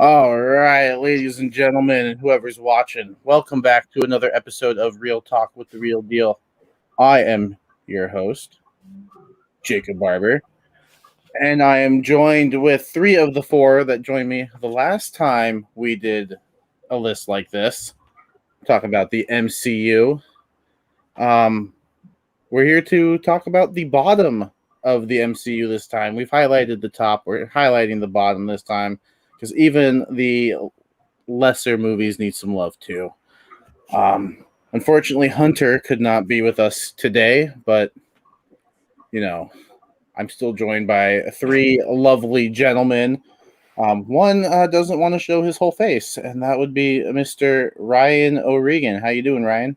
All right, ladies and gentlemen, and whoever's watching, welcome back to another episode of Real Talk with the Real Deal. I am your host, Jacob Barber, and I am joined with three of the four that joined me the last time we did a list like this, talk about the MCU. We're here to talk about the bottom of the MCU this time. We've highlighted the top, we're highlighting the bottom this time. Because even the lesser movies need some love too. Unfortunately, Hunter could not be with us today, but I'm still joined by three lovely gentlemen. One doesn't want to show his whole face, and that would be Mr. Ryan O'Regan. How you doing, Ryan?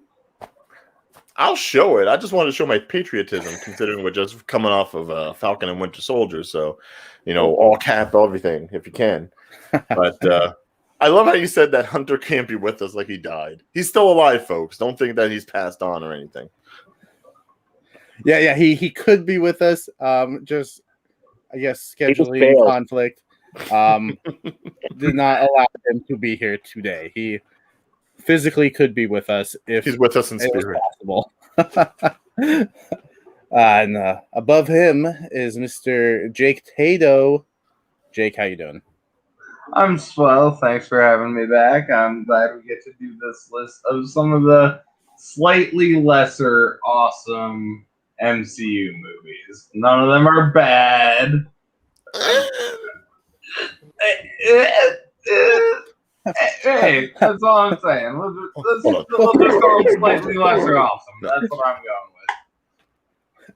I'll show it. I just wanted to show my patriotism, considering we're just coming off of Falcon and Winter Soldier. So, all cap, everything, if you can. But I love how you said that Hunter can't be with us like he died. He's still alive, folks. Don't think that he's passed on or anything. Yeah, he could be with us. Just, I guess, scheduling conflict did not allow him to be here today. He physically could be with us if he's with us in spirit. Possible. And above him is Mr. Jake Tato. Jake, how you doing? I'm swell. Thanks for having me back. I'm glad we get to do this list of some of the slightly lesser awesome MCU movies. None of them are bad. Hey, that's all I'm saying. Let's just call them slightly lesser awesome. That's what I'm going with.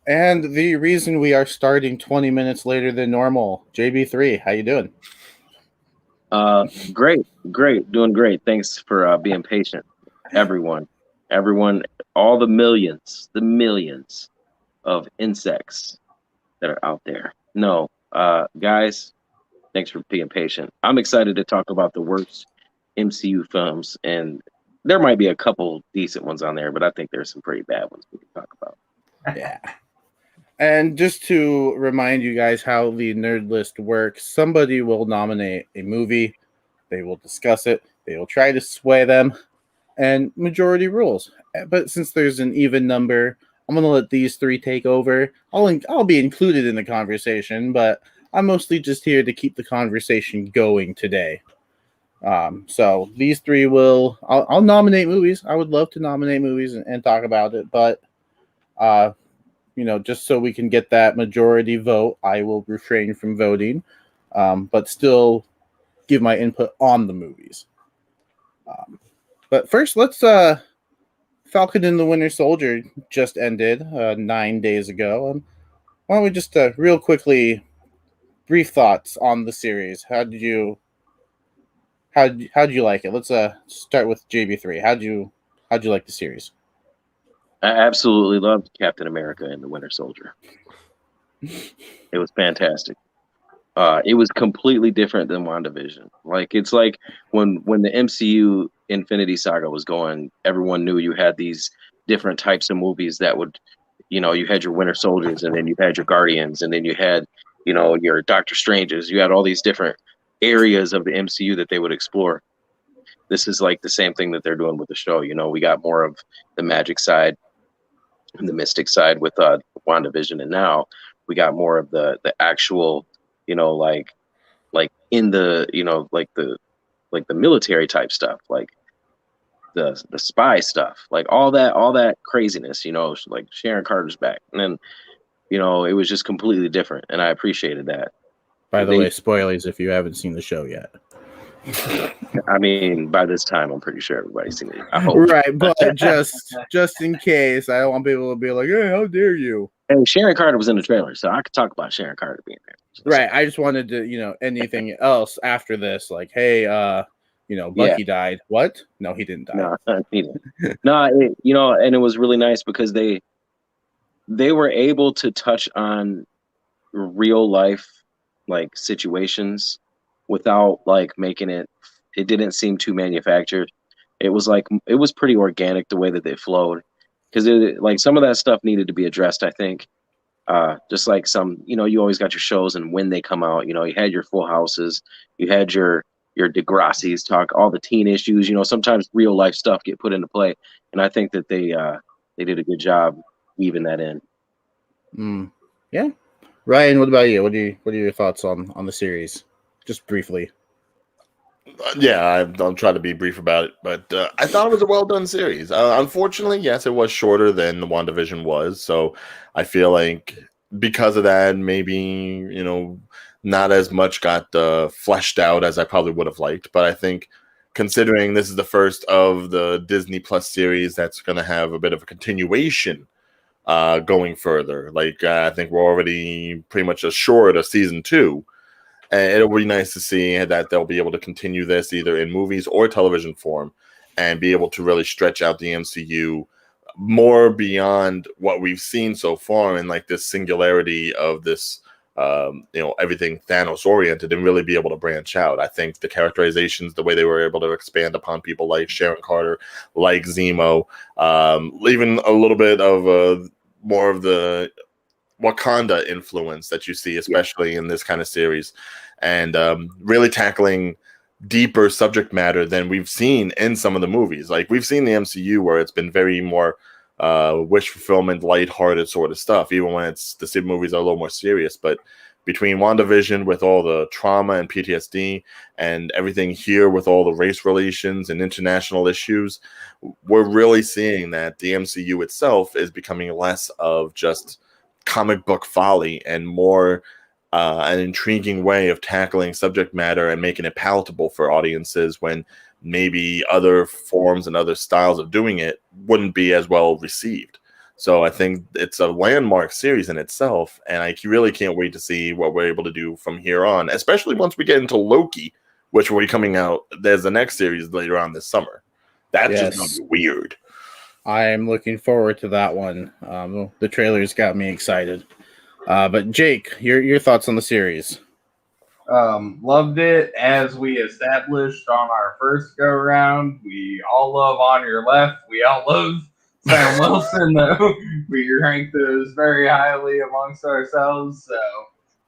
And the reason we are starting 20 minutes later than normal, JB3, how you doing? Great, doing great. Thanks for being patient, everyone, all the millions of insects that are out there. No, guys, thanks for being patient. I'm excited to talk about the worst MCU films, and there might be a couple decent ones on there, but I think there's some pretty bad ones we can talk about. Yeah. And just to remind you guys how the nerd list works, somebody will nominate a movie, they will discuss it, they will try to sway them, and majority rules. But since there's an even number, I'm going to let these three take over. I'll be included in the conversation, but I'm mostly just here to keep the conversation going today. So these three I'll nominate movies. I would love to nominate movies and talk about it, but just so we can get that majority vote, I will refrain from voting, but still give my input on the movies. But first, let's Falcon and the Winter Soldier just ended 9 days ago. Why don't we just real quickly, brief thoughts on the series? How'd you like it? Let's start with JB3. How'd you like the series? I absolutely loved Captain America and the Winter Soldier. It was fantastic. It was completely different than WandaVision. It's like when the MCU Infinity Saga was going, everyone knew you had these different types of movies that would, you had your Winter Soldiers, and then you had your Guardians, and then you had, your Doctor Stranges. You had all these different areas of the MCU that they would explore. This is like the same thing that they're doing with the show. We got more of the magic side and the mystic side with WandaVision, and now we got more of the actual, like in the, like the military type stuff, like the spy stuff, like all that craziness, like Sharon Carter's back, and then it was just completely different, and I appreciated that. By the way, spoilers if you haven't seen the show yet. I mean, by this time, I'm pretty sure everybody's seen it. I hope. Right, but just in case, I don't want people to be like, "Hey, how dare you?" And Sharon Carter was in the trailer, so I could talk about Sharon Carter being there. Right. I just wanted to, anything else after this, like, hey, Bucky died. What? No, he didn't die. No, he didn't. And it was really nice because they were able to touch on real life like situations without like making it didn't seem too manufactured. It was pretty organic the way that they flowed, because like some of that stuff needed to be addressed, I think. Just like some, you always got your shows and when they come out, you had your Full Houses, you had your your Degrassi's talk, all the teen issues. You know, sometimes real life stuff get put into play, and I think that they did a good job weaving that in. Yeah, Ryan, what about you? What are your thoughts on the series? Just briefly. Yeah, I'll try to be brief about it, but I thought it was a well done series. Unfortunately, yes, it was shorter than the WandaVision was, so I feel like because of that, maybe not as much got fleshed out as I probably would have liked. But I think considering this is the first of the Disney Plus series that's going to have a bit of a continuation going further, like I think we're already pretty much assured of season 2. And it'll be nice to see that they'll be able to continue this either in movies or television form and be able to really stretch out the MCU more beyond what we've seen so far in like this singularity of this, everything Thanos oriented and really be able to branch out. I think the characterizations, the way they were able to expand upon people like Sharon Carter, like Zemo, even a little bit of more of the Wakanda influence that you see, especially in this kind of series, and really tackling deeper subject matter than we've seen in some of the movies. Like we've seen the MCU where it's been very more wish fulfillment, lighthearted sort of stuff, even when the movies are a little more serious. But between WandaVision with all the trauma and PTSD and everything here with all the race relations and international issues, we're really seeing that the MCU itself is becoming less of just comic book folly and more an intriguing way of tackling subject matter and making it palatable for audiences when maybe other forms and other styles of doing it wouldn't be as well received. So I think it's a landmark series in itself, and I really can't wait to see what we're able to do from here on, especially once we get into Loki, which will be coming out. There's the next series later on this summer. That's just going to be weird. I'm looking forward to that one. The trailers got me excited. But Jake, your thoughts on the series? Loved it. As we established on our first go round, we all love On Your Left. We all love Sam Wilson, though. We rank those very highly amongst ourselves. So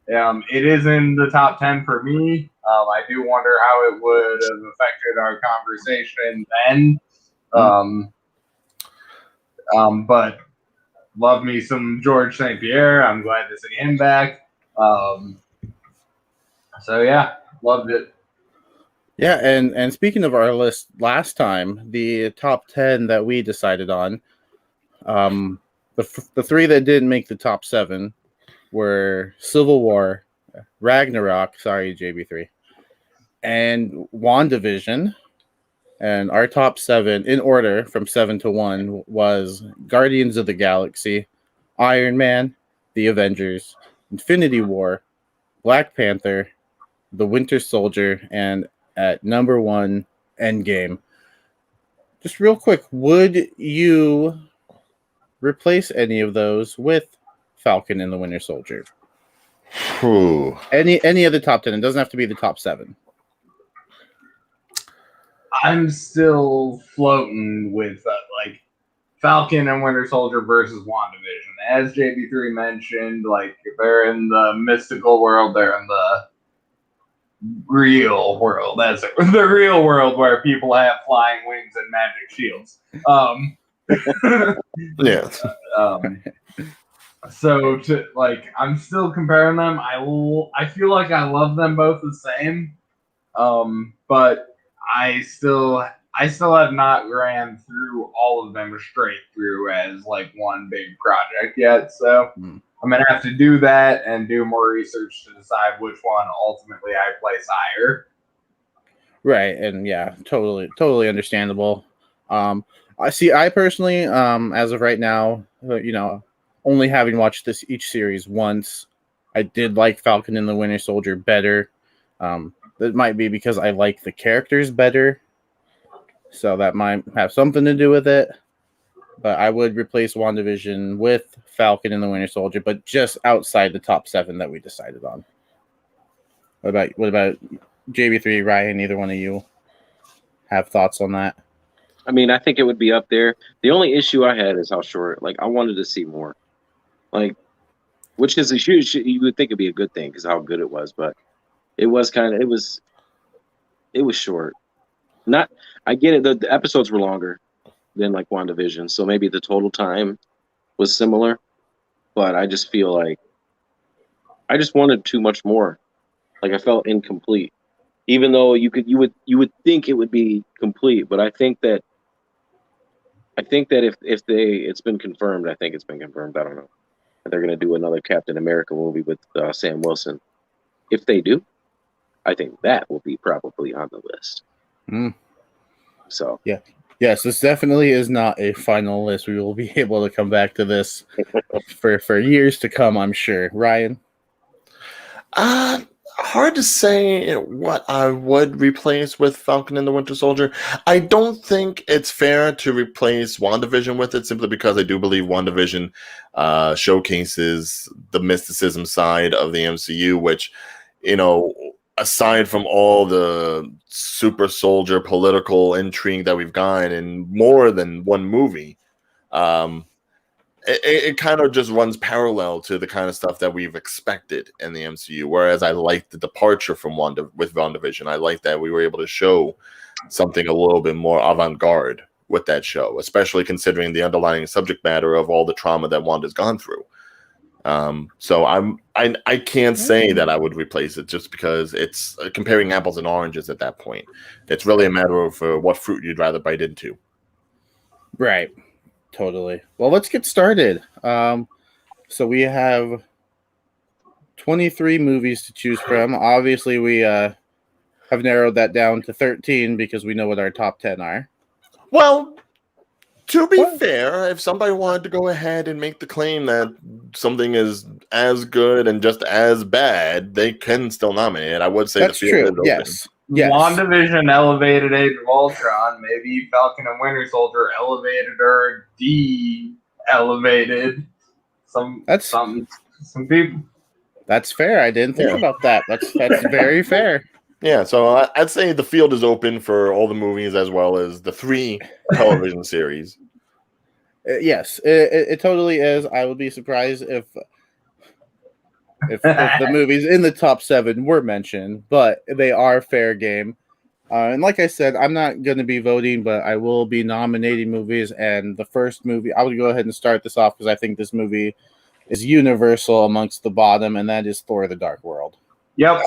it is in the top 10 for me. I do wonder how it would have affected our conversation then. But love me some George St. Pierre. I'm glad to see him back. So yeah, loved it. Yeah, and speaking of our list last time, the top 10 that we decided on, the 3 that didn't make the top 7 were Civil War, Ragnarok, sorry JB3, and WandaVision. And our top 7 in order from 7 to 1 was Guardians of the Galaxy, Iron Man, The Avengers, Infinity War, Black Panther, The Winter Soldier, and at number 1, Endgame. Just real quick, would you replace any of those with Falcon and the Winter Soldier? Ooh. Any of the top 10. It doesn't have to be the top 7. I'm still floating with like Falcon and Winter Soldier versus WandaVision. As JB3 mentioned, like they're in the mystical world, they're in the real world. That's it. The real world where people have flying wings and magic shields. Yeah. So I'm still comparing them. I feel like I love them both the same. But I still have not ran through all of them straight through as like one big project yet. So I'm gonna have to do that and do more research to decide which one ultimately I place higher. Right, and yeah, totally understandable. I personally, as of right now, only having watched each series once, I did like Falcon and the Winter Soldier better. That might be because I like the characters better, so that might have something to do with it. But I would replace WandaVision with Falcon and the Winter Soldier, but just outside the top 7 that we decided on. What about JB3, Ryan? Either one of you have thoughts on that? I mean, I think it would be up there. The only issue I had is how short. Like, I wanted to see more. Like, which is you would think it'd be a good thing because how good it was, but it was It was short. Not, I get it. The episodes were longer than like WandaVision, so maybe the total time was similar. But I just feel like I just wanted too much more. Like I felt incomplete, even though you would think it would be complete. But I think that if it's been confirmed, I think it's been confirmed. I don't know. They're going to do another Captain America movie with Sam Wilson. If they do, I think that will be probably on the list. Mm. So yeah, yes, this definitely is not a final list. We will be able to come back to this for years to come, I'm sure. Ryan? Hard to say what I would replace with Falcon and the Winter Soldier. I don't think it's fair to replace WandaVision with it, simply because I do believe WandaVision showcases the mysticism side of the MCU, which, aside from all the super soldier political intrigue that we've gotten in more than one movie, it kind of just runs parallel to the kind of stuff that we've expected in the MCU. Whereas I like the departure from WandaVision. I like that we were able to show something a little bit more avant-garde with that show, especially considering the underlying subject matter of all the trauma that Wanda's gone through. So I can't say that I would replace it, just because it's comparing apples and oranges at that point. It's really a matter of what fruit you'd rather bite into. Right. Totally. Well, let's get started. So we have 23 movies to choose from. Obviously, we have narrowed that down to 13 because we know what our top 10 are. Well, to be fair, if somebody wanted to go ahead and make the claim that something is as good and just as bad, they can still nominate it. I would say that's the field true. is open. Yes. WandaVision elevated Age of Ultron. Maybe Falcon and Winter Soldier elevated or de-elevated some people. That's fair. I didn't think about that. That's very fair. Yeah, so I'd say the field is open for all the movies as well as the 3 television series. Yes, it totally is. I would be surprised if the movies in the top 7 were mentioned, but they are fair game. And like I said, I'm not going to be voting, but I will be nominating movies. And the first movie, I would go ahead and start this off because I think this movie is universal amongst the bottom, and that is Thor: The Dark World. Yep.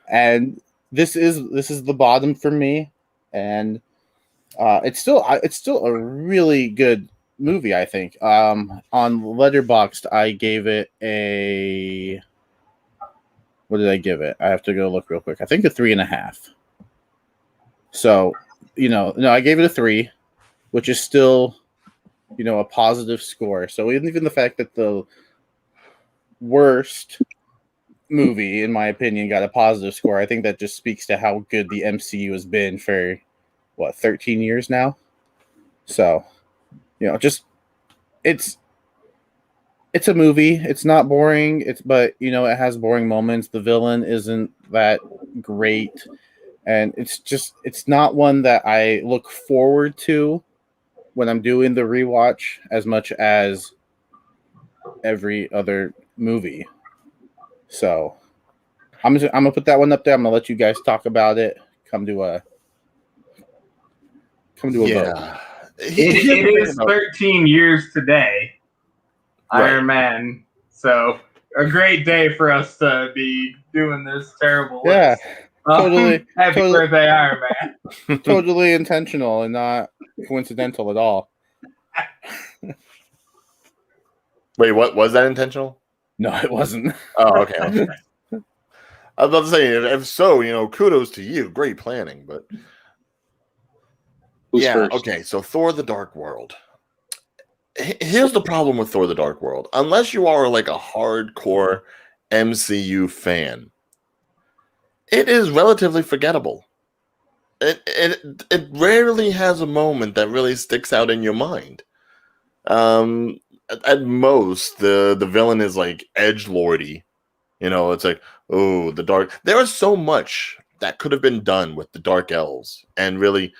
And this is the bottom for me, and it's still a really good movie, I think. On Letterboxd, I gave it a. What did I give it? I have to go look real quick. I think a 3.5. So, no, I gave it a 3, which is still, a positive score. So even the fact that the worst movie, in my opinion, got a positive score, I think that just speaks to how good the MCU has been for 13 years now. So, just it's a movie. It's not boring. But it has boring moments. The villain isn't that great, and it's not one that I look forward to when I'm doing the rewatch as much as every other movie. So I'm gonna put that one up there. I'm gonna let you guys talk about it. Come to a vote. It is 13 years today. Right. Iron Man. So a great day for us to be doing this terrible list. Totally. Happy birthday, Iron Man. Totally intentional and not coincidental at all. Wait, what was that intentional? No, it wasn't. Oh, okay. I was about to say, if so, kudos to you. Great planning, but who's first? Okay. So Thor: The Dark World. Here's the problem with Thor: The Dark World. Unless you are like a hardcore MCU fan, it is relatively forgettable. It rarely has a moment that really sticks out in your mind. At most, the villain is like edgelordy. It's like, oh, the dark. There is so much that could have been done with the Dark Elves and really,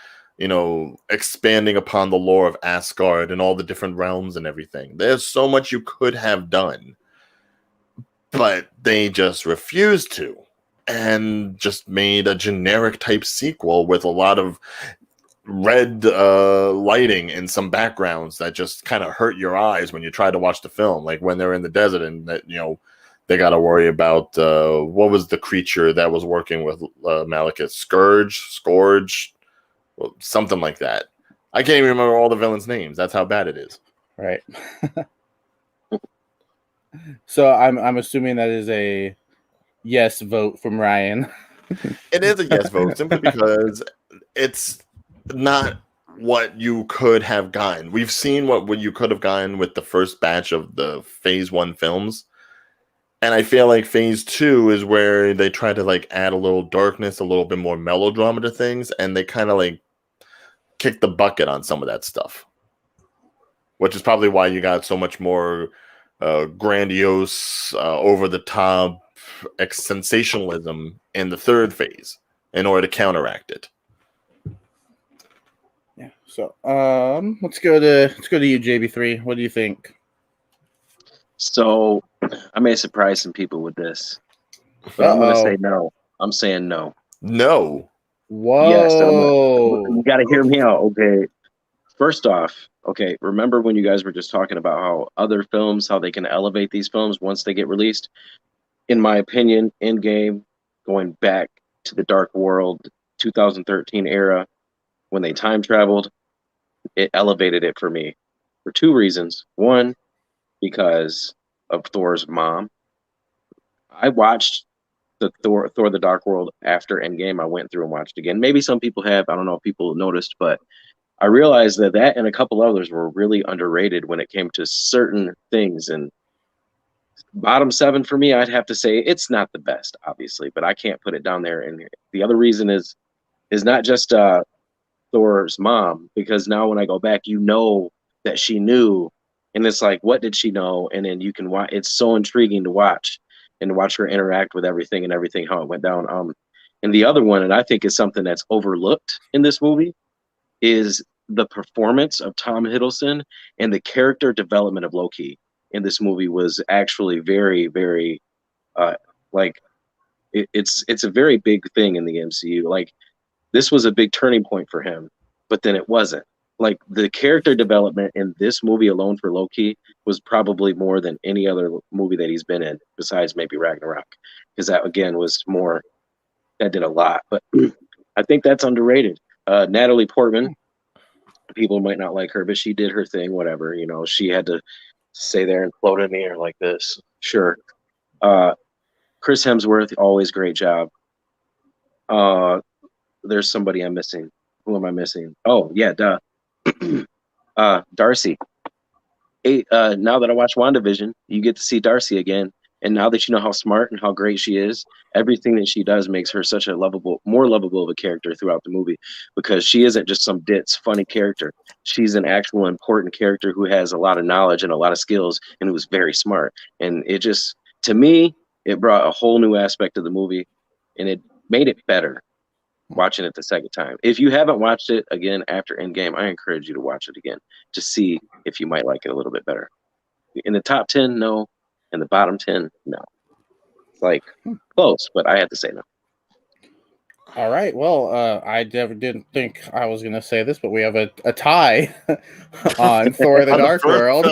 expanding upon the lore of Asgard and all the different realms and everything. There's so much you could have done, but they just refused to. and just made a generic type sequel with a lot of red lighting and some backgrounds that just kind of hurt your eyes when you try to watch the film, like when they're in the desert and that they got to worry about what was the creature that was working with Malekith? Scourge, something like that. I can't even remember all the villains' names. That's how bad it is. Right. So I'm assuming that is a yes vote from Ryan. It is a yes vote simply because it's not what you could have gotten. We've seen what you could have gotten with the first batch of the Phase 1 films. And I feel like Phase 2 is where they try to like add a little darkness, a little bit more melodrama to things, and they kind of like kick the bucket on some of that stuff. Which is probably why you got so much more grandiose, over-the-top sensationalism in the third phase in order to counteract it. Yeah. So let's go to you, JB3. What do you think? So I may surprise some people with this, but I'm going to say no. I'm saying no. No. Whoa. Yes, you got to hear me out. Okay. First off, okay, remember when you guys were just talking about how other films, how they can elevate these films once they get released? In my opinion, Endgame, going back to the Dark World 2013 era, when they time traveled, it elevated it for me for two reasons. One, because of Thor's mom. I watched the Thor the Dark World after Endgame. I went through and watched again. Maybe some people have. I don't know if people noticed, but I realized that and a couple others were really underrated when it came to certain things. And bottom 7 for me, I'd have to say it's not the best, obviously, but I can't put it down there. And the other reason is not just Thor's mom, because now when I go back, that she knew, and it's like, what did she know? And then you can watch. It's so intriguing to watch her interact with everything and everything how it went down. And the other one, and I think is something that's overlooked in this movie, is the performance of Tom Hiddleston and the character development of Loki in this movie was actually very, very, it's a very big thing in the MCU. Like, this was a big turning point for him, but then it wasn't. Like, the character development in this movie alone for Loki was probably more than any other movie that he's been in, besides maybe Ragnarok, because that again was more, that did a lot. But I think that's underrated. Natalie Portman, people might not like her, but she did her thing. Whatever, she had to stay there and float in the air like this. Sure. Chris Hemsworth, always great job. There's somebody I'm missing. Who am I missing? Oh yeah, duh. Darcy. Now that I watch WandaVision, you get to see Darcy again. And now that you know how smart and how great she is, everything that she does makes her such a more lovable of a character throughout the movie, because she isn't just some ditz, funny character. She's an actual important character who has a lot of knowledge and a lot of skills and who's very smart. And it just, to me, it brought a whole new aspect of the movie, and it made it better watching it the second time. If you haven't watched it again after Endgame, I encourage you to watch it again to see if you might like it a little bit better. In the top 10, no. In the bottom 10, no. It's like close, but I had to say no. All right. Well, I never didn't think I was going to say this, but we have a tie on Thor: The Dark World.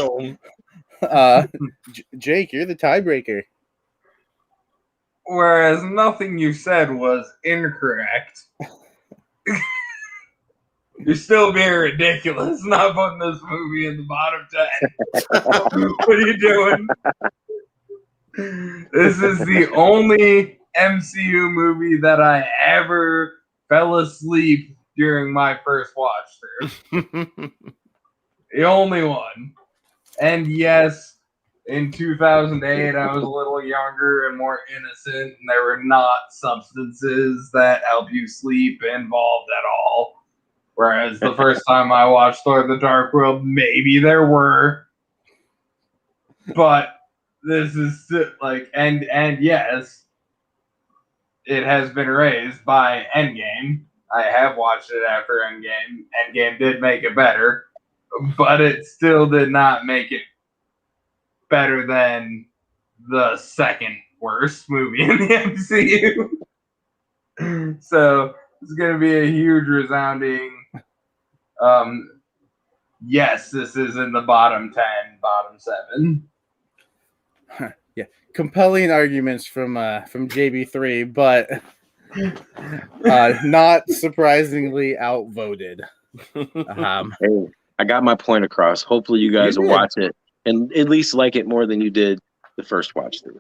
Jake, you're the tiebreaker. Whereas nothing you said was incorrect. You're still being ridiculous not putting this movie in the bottom 10. What are you doing? This is the only MCU movie that I ever fell asleep during my first watch through. The only one. And yes, in 2008, I was a little younger and more innocent, and there were not substances that help you sleep involved at all. Whereas the first time I watched Thor: The Dark World, maybe there were. But this is like, and yes, it has been raised by Endgame. I have watched it after Endgame. Endgame did make it better, but it still did not make it better than the second worst movie in the MCU. So it's going to be a huge resounding yes, this is in the bottom 10, bottom 7. Yeah, compelling arguments from JB3, but not surprisingly outvoted. Hey, I got my point across. Hopefully, you guys will watch it and at least like it more than you did the first watch through.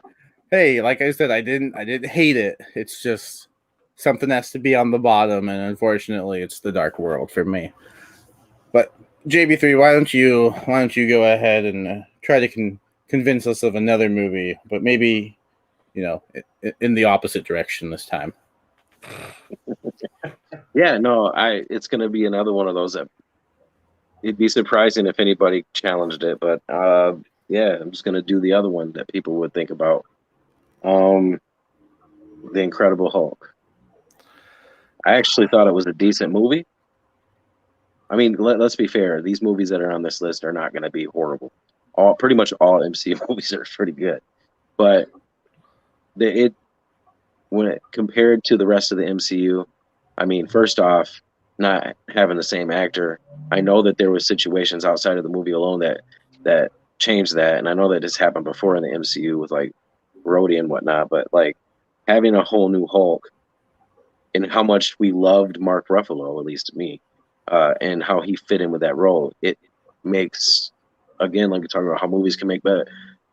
Hey, like I said, I didn't hate it. It's just something has to be on the bottom, and unfortunately, it's The Dark World for me. But JB3, why don't you go ahead and try to convince us of another movie, but maybe in the opposite direction this time. Yeah, no, it's going to be another one of those that it'd be surprising if anybody challenged it, but yeah, I'm just going to do the other one that people would think about. The Incredible Hulk. I actually thought it was a decent movie. I mean, let's be fair. These movies that are on this list are not going to be horrible. Pretty much all MCU movies are pretty good, but when it compared to the rest of the MCU, I mean, first off, not having the same actor. I know that there was situations outside of the movie alone that changed that, and I know that this happened before in the MCU with like Rhodey and whatnot. But like having a whole new Hulk, and how much we loved Mark Ruffalo, at least me, and how he fit in with that role, it makes, again, like you're talking about how movies can make better.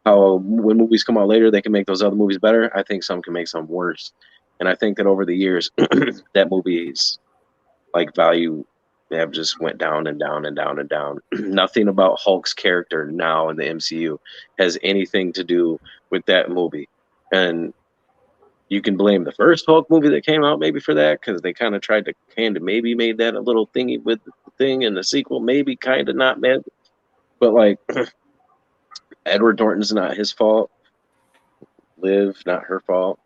How when movies come out later, they can make those other movies better. I think some can make some worse, and I think that over the years, that movies like value have just went down and down and down and down. Nothing about Hulk's character now in the MCU has anything to do with that movie, and you can blame the first Hulk movie that came out maybe for that, because they kind of tried to maybe made that a little thingy with the thing, and the sequel maybe kind of not mad, but like Edward Norton's not his fault. Liv, not her fault.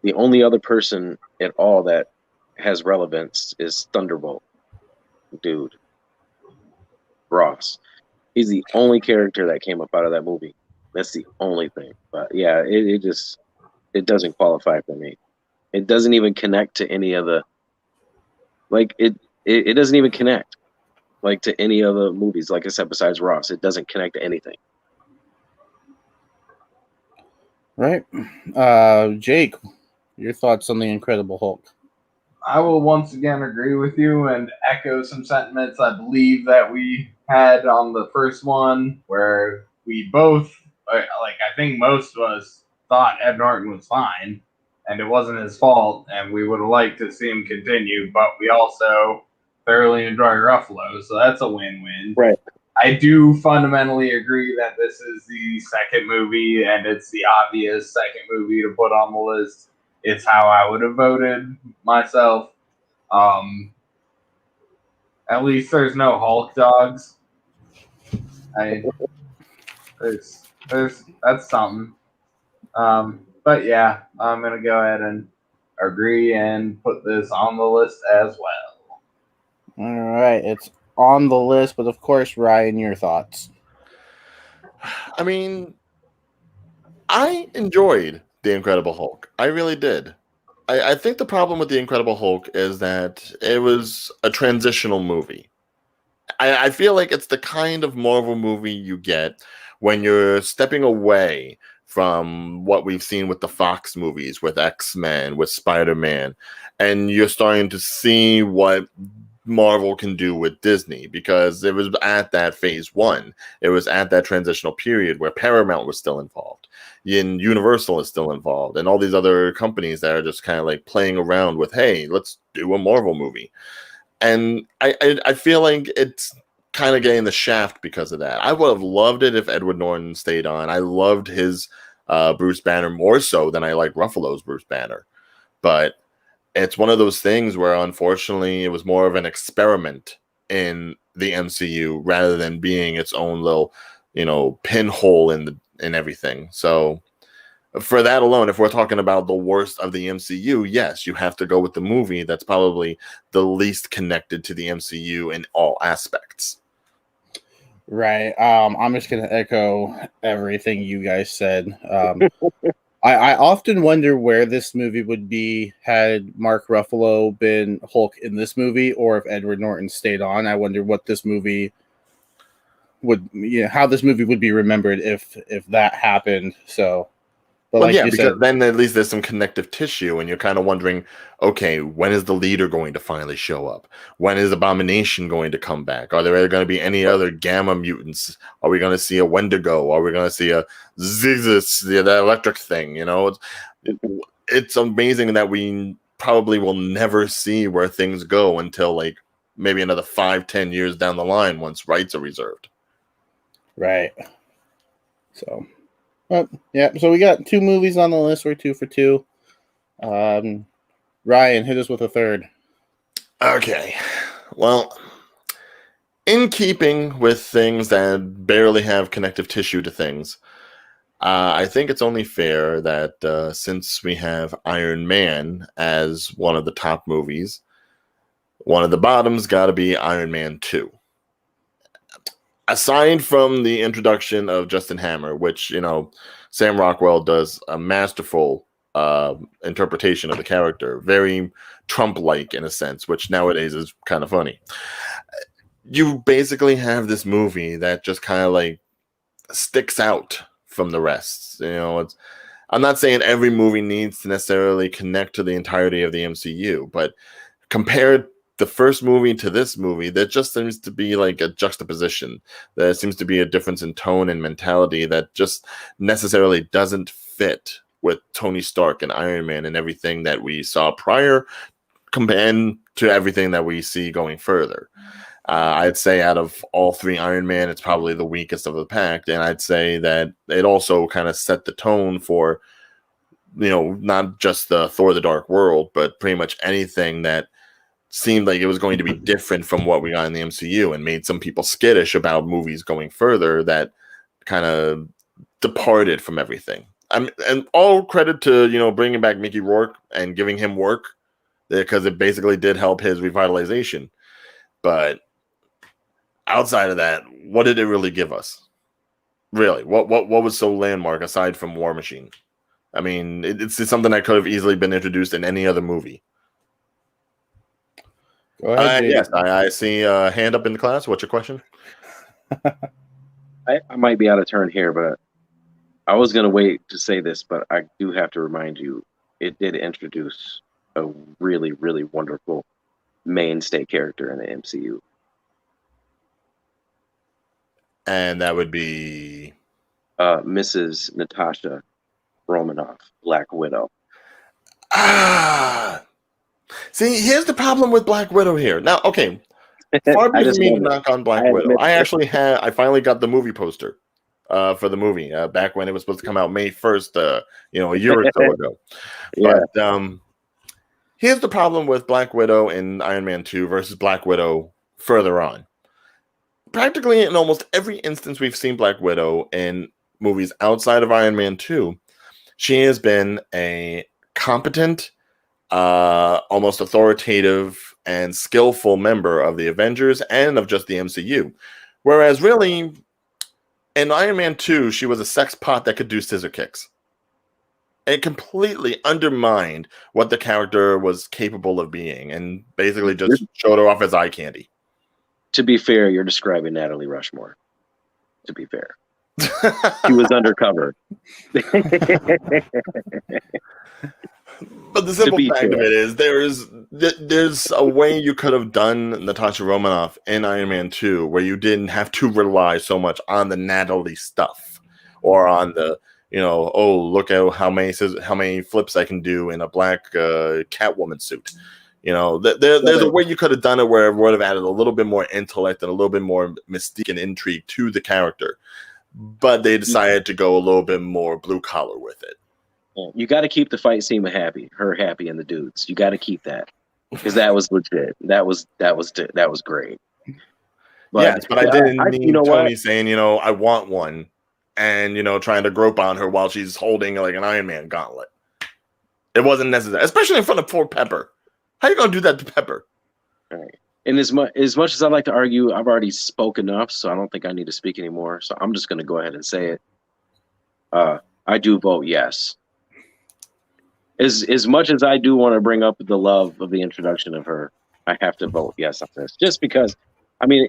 The only other person at all that has relevance is Thunderbolt. Dude. Ross. He's the only character that came up out of that movie. That's the only thing. But yeah, it doesn't qualify for me. It doesn't even connect to any of the, like it doesn't even connect like to any other movies. Like I said, besides Ross, it doesn't connect to anything. Right. Jake, your thoughts on the Incredible Hulk? I will once again agree with you and echo some sentiments I believe that we had on the first one, where we both, like, I think most of us thought Ed Norton was fine and it wasn't his fault, and we would have liked to see him continue, but we also thoroughly enjoy Ruffalo, so that's a win-win. Right. I do fundamentally agree that this is the second movie, and it's the obvious second movie to put on the list. It's how I would have voted myself. At least there's no Hulk dogs. There's that's something. But yeah, I'm gonna go ahead and agree and put this on the list as well. All right, it's on the list, but of course, Ryan, your thoughts? I mean, I enjoyed The Incredible Hulk. I really did. I think the problem with The Incredible Hulk is that it was a transitional movie. I feel like it's the kind of Marvel movie you get when you're stepping away from what we've seen with the Fox movies, with X-Men, with Spider-Man, and you're starting to see what Marvel can do with Disney, because it was at that phase one. It was at that transitional period where Paramount was still involved, and Universal is still involved, and all these other companies that are just kind of like playing around with, hey, let's do a Marvel movie. And I feel like it's kind of getting the shaft because of that. I would have loved it if Edward Norton stayed on. I loved his Bruce Banner more so than I like Ruffalo's Bruce Banner. But it's one of those things where, unfortunately, it was more of an experiment in the MCU rather than being its own little, pinhole in everything. So for that alone, if we're talking about the worst of the MCU, yes, you have to go with the movie that's probably the least connected to the MCU in all aspects. Right. I'm just gonna echo everything you guys said. I often wonder where this movie would be had Mark Ruffalo been Hulk in this movie, or if Edward Norton stayed on. I wonder what this movie would, how this movie would be remembered if that happened. So, but Well, like yeah, you because said, then at least there's some connective tissue, and you're kind of wondering, okay, when is the leader going to finally show up? When is Abomination going to come back? Are there going to be any other Gamma mutants? Are we going to see a Wendigo? Are we going to see a Zigzus, the electric thing? It's amazing that we probably will never see where things go until like maybe another 5-10 years down the line once rights are reserved. right? So, yeah. So we got 2 movies on the list. We're 2 for 2. Ryan, hit us with a third. Okay. Well, in keeping with things that barely have connective tissue to things, I think it's only fair that since we have Iron Man as one of the top movies, one of the bottoms got to be Iron Man 2. Aside from the introduction of Justin Hammer, which, Sam Rockwell does a masterful interpretation of the character, very Trump-like in a sense, which nowadays is kind of funny. You basically have this movie that just kind of like sticks out from the rest. I'm not saying every movie needs to necessarily connect to the entirety of the MCU, but compared the first movie to this movie, there just seems to be like a juxtaposition. There seems to be a difference in tone and mentality that just necessarily doesn't fit with Tony Stark and Iron Man and everything that we saw prior compared to everything that we see going further. I'd say out of all 3 Iron Man, it's probably the weakest of the pack, and I'd say that it also kind of set the tone for, not just the Thor: The Dark World, but pretty much anything that seemed like it was going to be different from what we got in the MCU, and made some people skittish about movies going further that kind of departed from everything. And all credit to bringing back Mickey Rourke and giving him work, because it basically did help his revitalization. But outside of that, what did it really give us? Really, what was so landmark aside from War Machine? I mean, it's something that could have easily been introduced in any other movie. Go ahead, James. Yes, I see a hand up in the class. What's your question? I might be out of turn here, but I was going to wait to say this, but I do have to remind you, it did introduce a really, really wonderful mainstay character in the MCU. And that would be Mrs. Natasha Romanoff, Black Widow. See, here's the problem with Black Widow here. Now, okay, far be from me to knock on Black Widow. I finally got the movie poster for the movie back when it was supposed to come out May 1st, a year or so ago. Yeah. But here's the problem with Black Widow in Iron Man 2 versus Black Widow further on. Practically in almost every instance we've seen Black Widow in movies outside of Iron Man 2, she has been a competent, almost authoritative and skillful member of the Avengers and of just the MCU. Whereas really, in Iron Man 2, she was a sex pot that could do scissor kicks. It completely undermined what the character was capable of being and basically just showed her off as eye candy. To be fair, you're describing Natalie Rushmore. To be fair. She was undercover. But the simple fact of it is there's a way you could have done Natasha Romanoff in Iron Man 2 where you didn't have to rely so much on the Natalie stuff or on the, look at how many flips I can do in a black Catwoman suit. There's a way you could have done it where it would have added a little bit more intellect and a little bit more mystique and intrigue to the character. But they decided to go a little bit more blue collar with it. You got to keep the fight scene her happy, and the dudes. You got to keep that because that was legit. That was great. But, yes, but I didn't need Tony saying, I want one, and trying to grope on her while she's holding like an Iron Man gauntlet. It wasn't necessary, especially in front of poor Pepper. How are you going to do that to Pepper? All right. And as much as I like to argue, I've already spoke enough, so I don't think I need to speak anymore. So I'm just going to go ahead and say it. I do vote yes as much as I do want to bring up the love of the introduction of her, I have to vote yes on this, just because. I mean,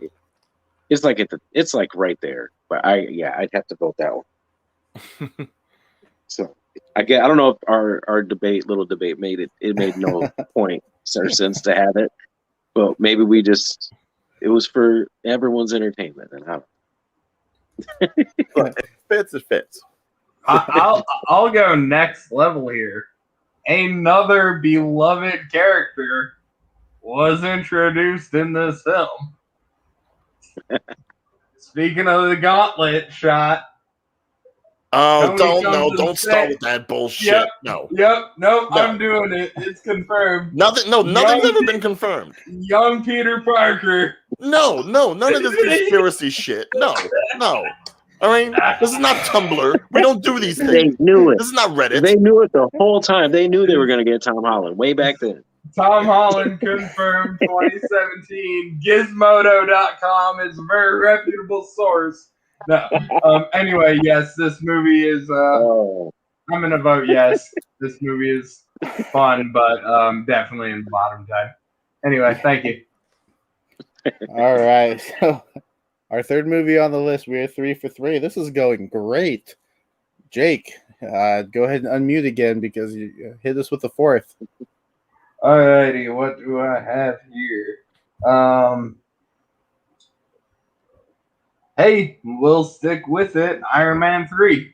it's like it's like right there. But I'd have to vote that one. So I don't know if our little debate made it. It made no point or sense to have it, but maybe it was for everyone's entertainment, and Look, it fits. I'll go next level here. Another beloved character was introduced in this film. Speaking of the gauntlet shot. Oh, don't start with that bullshit. Yep, I'm doing it. It's confirmed. Nothing's ever been confirmed. Young Peter Parker. No, none of this conspiracy shit. No. All right, this is not Tumblr. We don't do these things. They knew it. This is not Reddit. They knew it the whole time. They knew they were going to get Tom Holland way back then. Tom Holland confirmed 2017. Gizmodo.com is a very reputable source. No. Anyway, yes, this movie is. I'm gonna vote yes. This movie is fun, but definitely in the bottom 10. Anyway, thank you. All right, so our third movie on the list, we are 3 for 3. This is going great. Jake, go ahead and unmute again because you hit us with the fourth. Alrighty, what do I have here? Hey, we'll stick with it. Iron Man 3.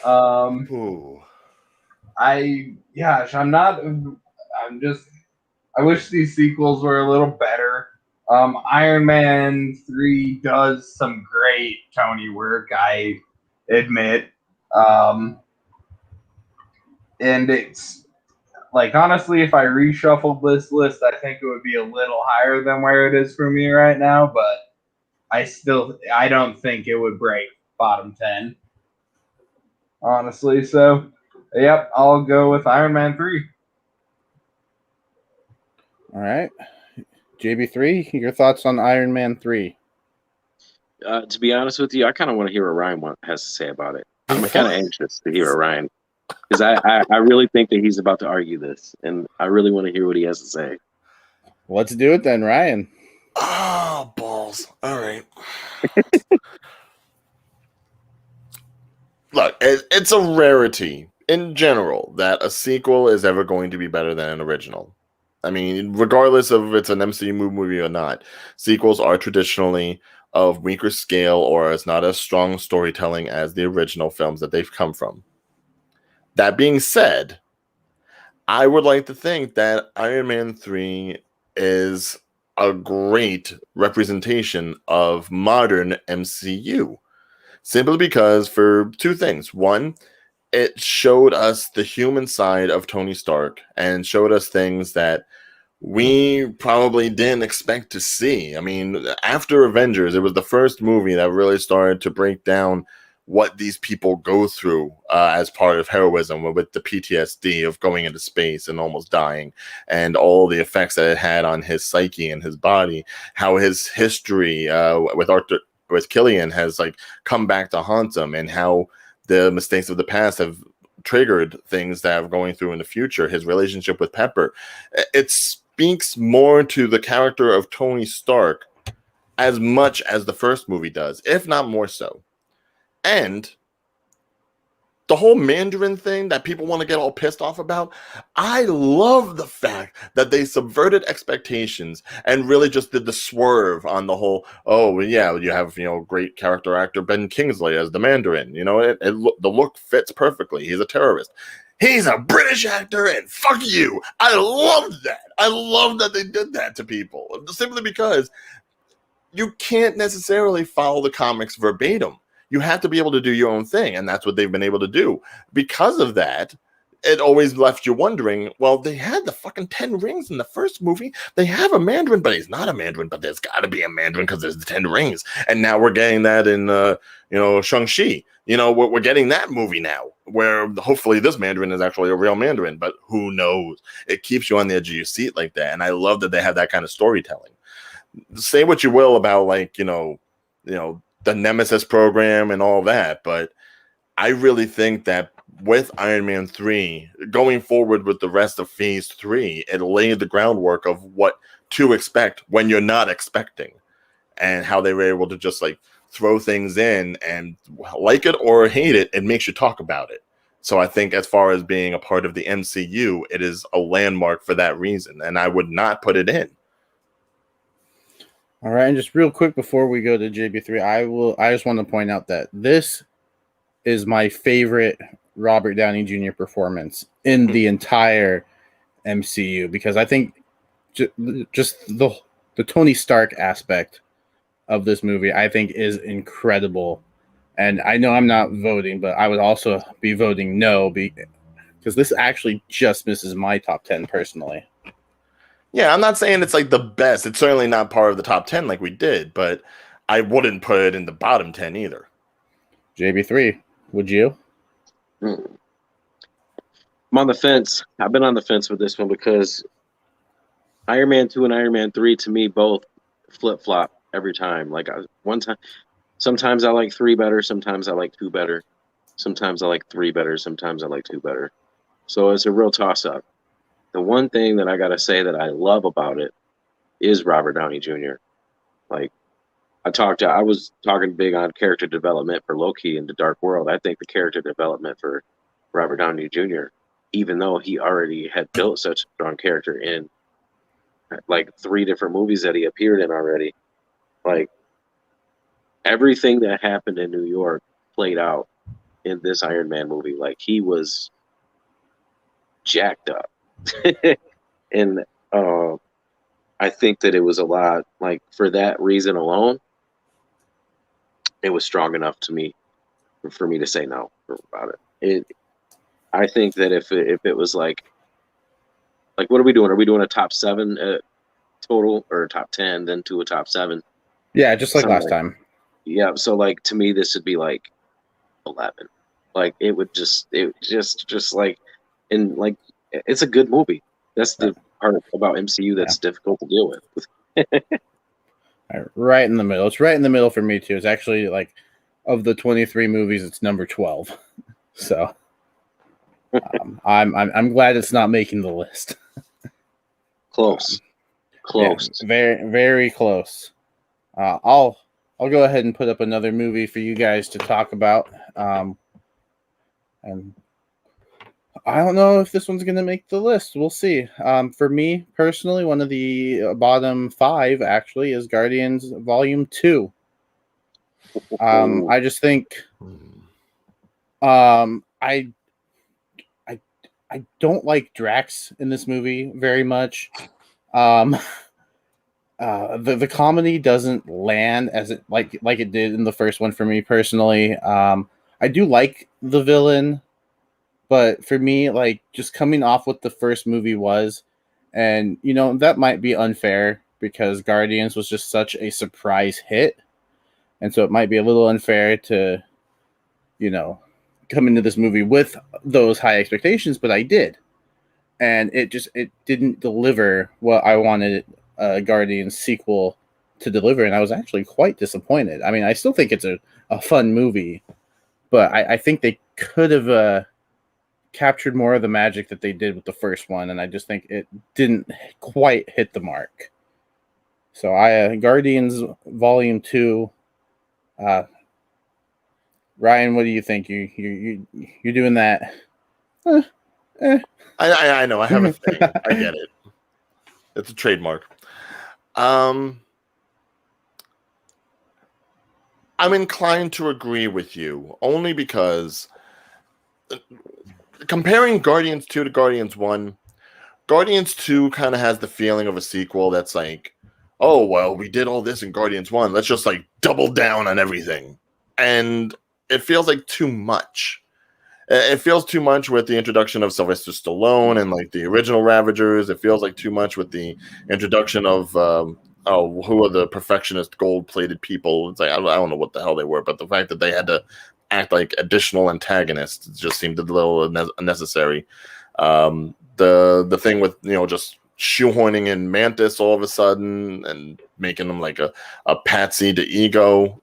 Ooh. I wish these sequels were a little better. Iron Man 3 does some great Tony work, I admit. And it's like, honestly, if I reshuffled this list, I think it would be a little higher than where it is for me right now, but I don't think it would break bottom 10. Honestly, so yep, I'll go with Iron Man 3. All right. JB3, your thoughts on Iron Man 3? To be honest with you, I kind of want to hear what Ryan has to say about it. I'm kind of anxious to hear what Ryan, because I really think that he's about to argue this, and I really want to hear what he has to say. Let's do it then, Ryan. Oh, balls. All right. Look, it's a rarity in general that a sequel is ever going to be better than an original. I mean, regardless of if it's an MCU movie or not, sequels are traditionally of weaker scale or it's not as strong storytelling as the original films that they've come from. That being said, I would like to think that Iron Man 3 is a great representation of modern MCU. Simply because for two things. One, it showed us the human side of Tony Stark and showed us things that we probably didn't expect to see. I mean, after Avengers, it was the first movie that really started to break down what these people go through as part of heroism with the PTSD of going into space and almost dying and all the effects that it had on his psyche and his body, how his history with Killian has like come back to haunt him, and how the mistakes of the past have triggered things that are going through in the future. His relationship with Pepper, it speaks more to the character of Tony Stark as much as the first movie does, if not more so. And the whole Mandarin thing that people want to get all pissed off about, I love the fact that they subverted expectations and really just did the swerve on the whole, oh, yeah, you have, great character actor Ben Kingsley as the Mandarin. The look fits perfectly. He's a terrorist. He's a British actor, and fuck you. I love that. I love that they did that to people, simply because you can't necessarily follow the comics verbatim. You have to be able to do your own thing, and that's what they've been able to do. Because of that, it always left you wondering, well, they had the fucking 10 rings in the first movie. They have a Mandarin, but he's not a Mandarin, but there's got to be a Mandarin because there's the 10 rings. And now we're getting that in, Shang-Chi. We're getting that movie now, where hopefully this Mandarin is actually a real Mandarin, but who knows? It keeps you on the edge of your seat like that, and I love that they have that kind of storytelling. Say what you will about, the Nemesis program and all that, but I really think that with Iron Man 3, going forward with the rest of Phase 3, it laid the groundwork of what to expect when you're not expecting, and how they were able to just like throw things in, and like it or hate it, it makes you talk about it. So I think as far as being a part of the MCU, it is a landmark for that reason, and I would not put it in. All right, and just real quick before we go to JB3, I just want to point out that this is my favorite Robert Downey Jr. performance in the entire MCU, because I think just the Tony Stark aspect of this movie, I think, is incredible. And I know I'm not voting, but I would also be voting no, because this actually just misses my top 10 personally. Yeah, I'm not saying it's like the best. It's certainly not part of the top 10 like we did, but I wouldn't put it in the bottom 10 either. JB3, would you? I'm on the fence. I've been on the fence with this one because Iron Man 2 and Iron Man 3 to me both flip-flop every time. Like one time, sometimes I like 3 better, sometimes I like 2 better. Sometimes I like 3 better, sometimes I like 2 better. So it's a real toss-up. The one thing that I got to say that I love about it is Robert Downey Jr. Like, I was talking big on character development for Loki in the Dark World. I think the character development for Robert Downey Jr., even though he already had built such a strong character in like 3 different movies that he appeared in already, like everything that happened in New York played out in this Iron Man movie. Like, he was jacked up. And I think that it was a lot, like, for that reason alone, it was strong enough to me for me to say no about it. I think that if it was like what are we doing? Are we doing a top 7 total, or a top 10 then to a top 7? Yeah, just like Something last time. Yeah, so like to me this would be like 11. Like it just like, and like it's a good movie. That's the part about MCU that's difficult to deal with. Right in the middle. It's right in the middle for me too. It's actually like, of the 23 movies, it's number 12. So I'm glad it's not making the list. Close. Yeah, very, very close. I'll go ahead and put up another movie for you guys to talk about. And I don't know if this one's going to make the list. We'll see. For me personally, one of the bottom 5 actually is Guardians Volume 2. I just think I don't like Drax in this movie very much. The comedy doesn't land as it like it did in the first one for me personally. I do like the villain, but for me, like, just coming off what the first movie was, and that might be unfair because Guardians was just such a surprise hit, and so it might be a little unfair to come into this movie with those high expectations, but I did, and it didn't deliver what I wanted a Guardians sequel to deliver, and I was actually quite disappointed. I mean, I still think it's a fun movie, but I think they could have captured more of the magic that they did with the first one, and I just think it didn't quite hit the mark. So Guardians Volume 2. Ryan, what do you think? You're doing that? I know. I have a thing. I get it. It's a trademark. I'm inclined to agree with you, only because comparing Guardians 2 to Guardians 1, Guardians 2 kind of has the feeling of a sequel that's like, oh, well, we did all this in Guardians 1. Let's just like double down on everything. And it feels like too much. It feels too much with the introduction of Sylvester Stallone and like the original Ravagers. It feels like too much with the introduction of who are the perfectionist gold-plated people. It's like I don't know what the hell they were, but the fact that they had to act like additional antagonists just seemed a little unnecessary. The thing with just shoehorning in Mantis all of a sudden and making them like a patsy to Ego.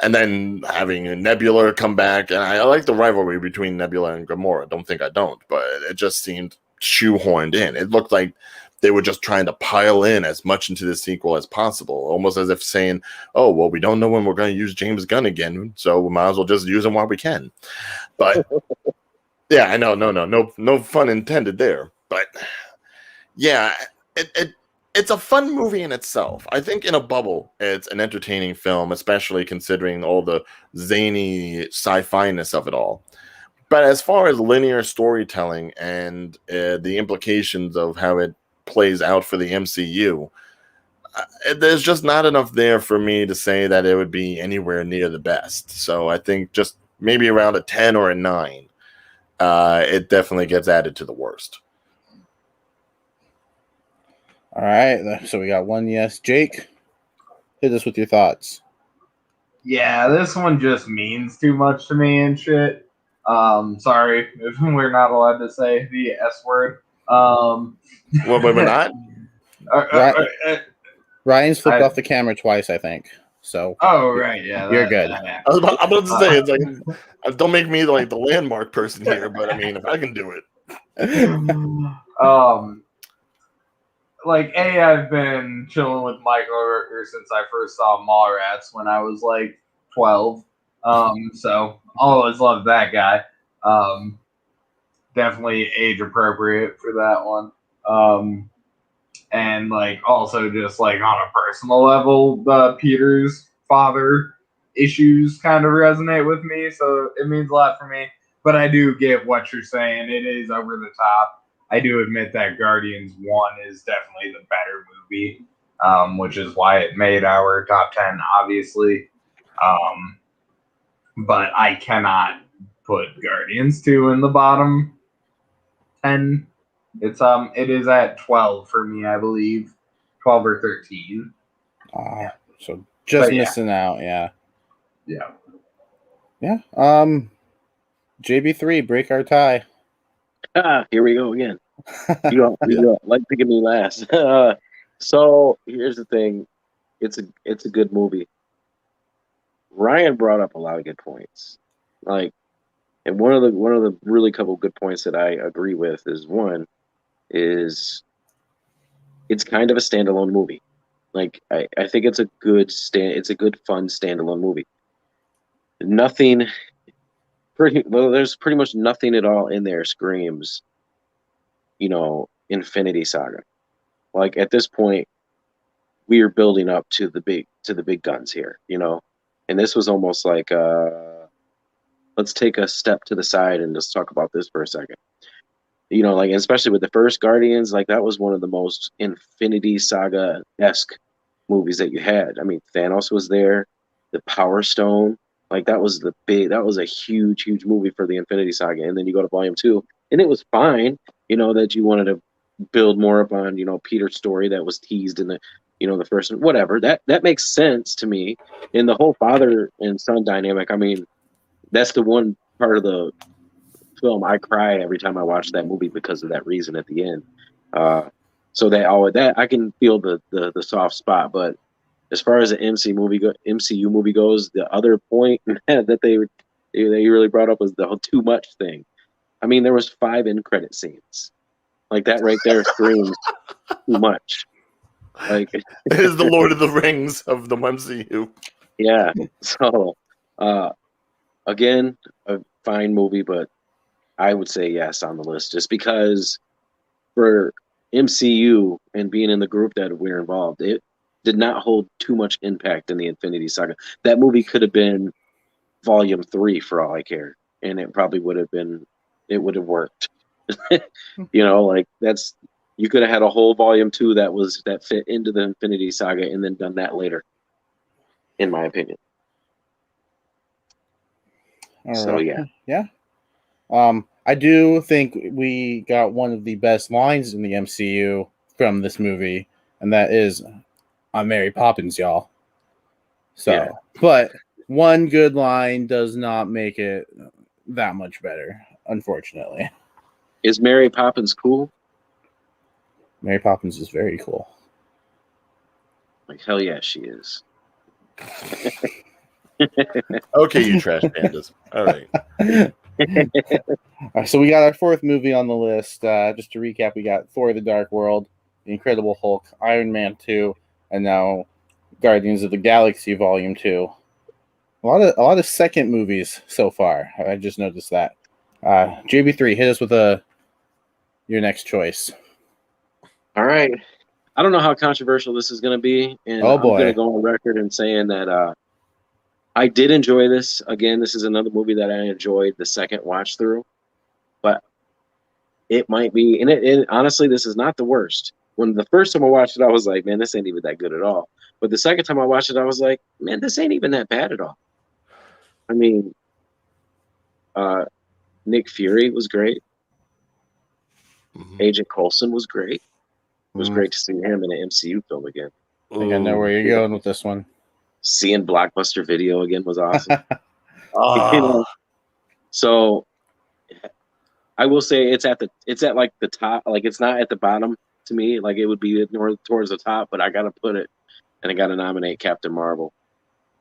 And then having a Nebula come back, and I like the rivalry between Nebula and Gamora. Don't think I don't, but it just seemed shoehorned in. It looked like they were just trying to pile in as much into the sequel as possible, almost as if saying, "Oh, well, we don't know when we're going to use James Gunn again, so we might as well just use him while we can." But yeah, I know, no fun intended there. But yeah, it's a fun movie in itself. I think in a bubble, it's an entertaining film, especially considering all the zany sci-fi-ness of it all. But as far as linear storytelling and the implications of how it plays out for the MCU, there's just not enough there for me to say that it would be anywhere near the best. So I think just maybe around a 10 or a 9, it definitely gets added to the worst. All right, so we got one yes. Jake, hit us with your thoughts. Yeah, this one just means too much to me and shit. Sorry if we're not allowed to say the S word. Well, but we're not. Ryan's flipped off the camera twice, I think. So. Oh right, yeah, you're good. I'm about to say, it's like, don't make me like the landmark person here, but I mean, if I can do it. Like I've been chilling with Michael Rooker since I first saw Mallrats when I was like 12. So always loved that guy. Definitely age appropriate for that one. And like also just like on a personal level, Peter's father issues kind of resonate with me, so it means a lot for me. But I do get what you're saying. It is over the top. I do admit that Guardians 1 is definitely the better movie, which is why it made our top 10, obviously. But I cannot put Guardians 2 in the bottom 10. It is at 12 for me, I believe. 12 or 13. So just missing out, yeah. Yeah. Yeah. JB3, break our tie. Here we go again. You like picking me last. So here's the thing. It's a good movie. Ryan brought up a lot of good points. Like, and one of the really couple good points that I agree with is it's kind of a standalone movie. Like I think it's a good fun standalone movie. There's pretty much nothing at all in there screams, Infinity Saga. Like at this point, we are building up to the big guns here, and this was almost like let's take a step to the side and just talk about this for a second. Like especially with the first Guardians, like that was one of the most Infinity Saga-esque movies that you had. I mean, Thanos was there, the Power Stone, like that was a huge, huge movie for the Infinity Saga. And then you go to Volume 2, and it was fine, that you wanted to build more up on, Peter's story that was teased in the first one, whatever. That makes sense to me. In the whole father and son dynamic, I mean, that's the one part of the film I cry every time I watch that movie because of that reason at the end. So that I can feel the soft spot. But as far as the MCU movie goes, the other point that they really brought up was the whole too much thing. I mean, there was 5 end credit scenes. Like that right there screams too much. Like it is the Lord of the Rings of the MCU. Yeah. So again, a fine movie, but I would say yes on the list just because for MCU and being in the group that we're involved, it did not hold too much impact in the Infinity Saga. That movie could have been Volume 3 for all I care, and it probably would have worked. Like you could have had a whole Volume 2 that fit into the Infinity Saga and then done that later, in my opinion. So yeah. I do think we got one of the best lines in the MCU from this movie, and that is, "I'm Mary Poppins, y'all." So, yeah. But one good line does not make it that much better, unfortunately. Is Mary Poppins cool? Mary Poppins is very cool. Like hell yeah, she is. Okay, you trash pandas. All right. All right, so we got our fourth movie on the list. Just to recap, we got Thor: The Dark World, The Incredible Hulk, Iron Man 2, and now Guardians of the Galaxy Volume 2. A lot of second movies so far. I just noticed that. JB3, hit us with your next choice. All right. I don't know how controversial this is going to be, and Oh, I'm going to boy. go on record and saying that I did enjoy this. Again, this is another movie that I enjoyed the second watch through, but it might be, and it honestly, this is not the worst. When the first time I watched it, I was like, man, this ain't even that good at all. But the second time I watched it, I was like, man, this ain't even that bad at all. I mean, uh, Nick Fury was great. Agent Coulson was great. It was great to see him in an MCU film again. I think I know where you're going with this one. Seeing Blockbuster Video again was awesome. Oh. So I will say it's at like the top, like it's not at the bottom to me. Like it would be towards the top, but I gotta put it, and I gotta nominate Captain Marvel,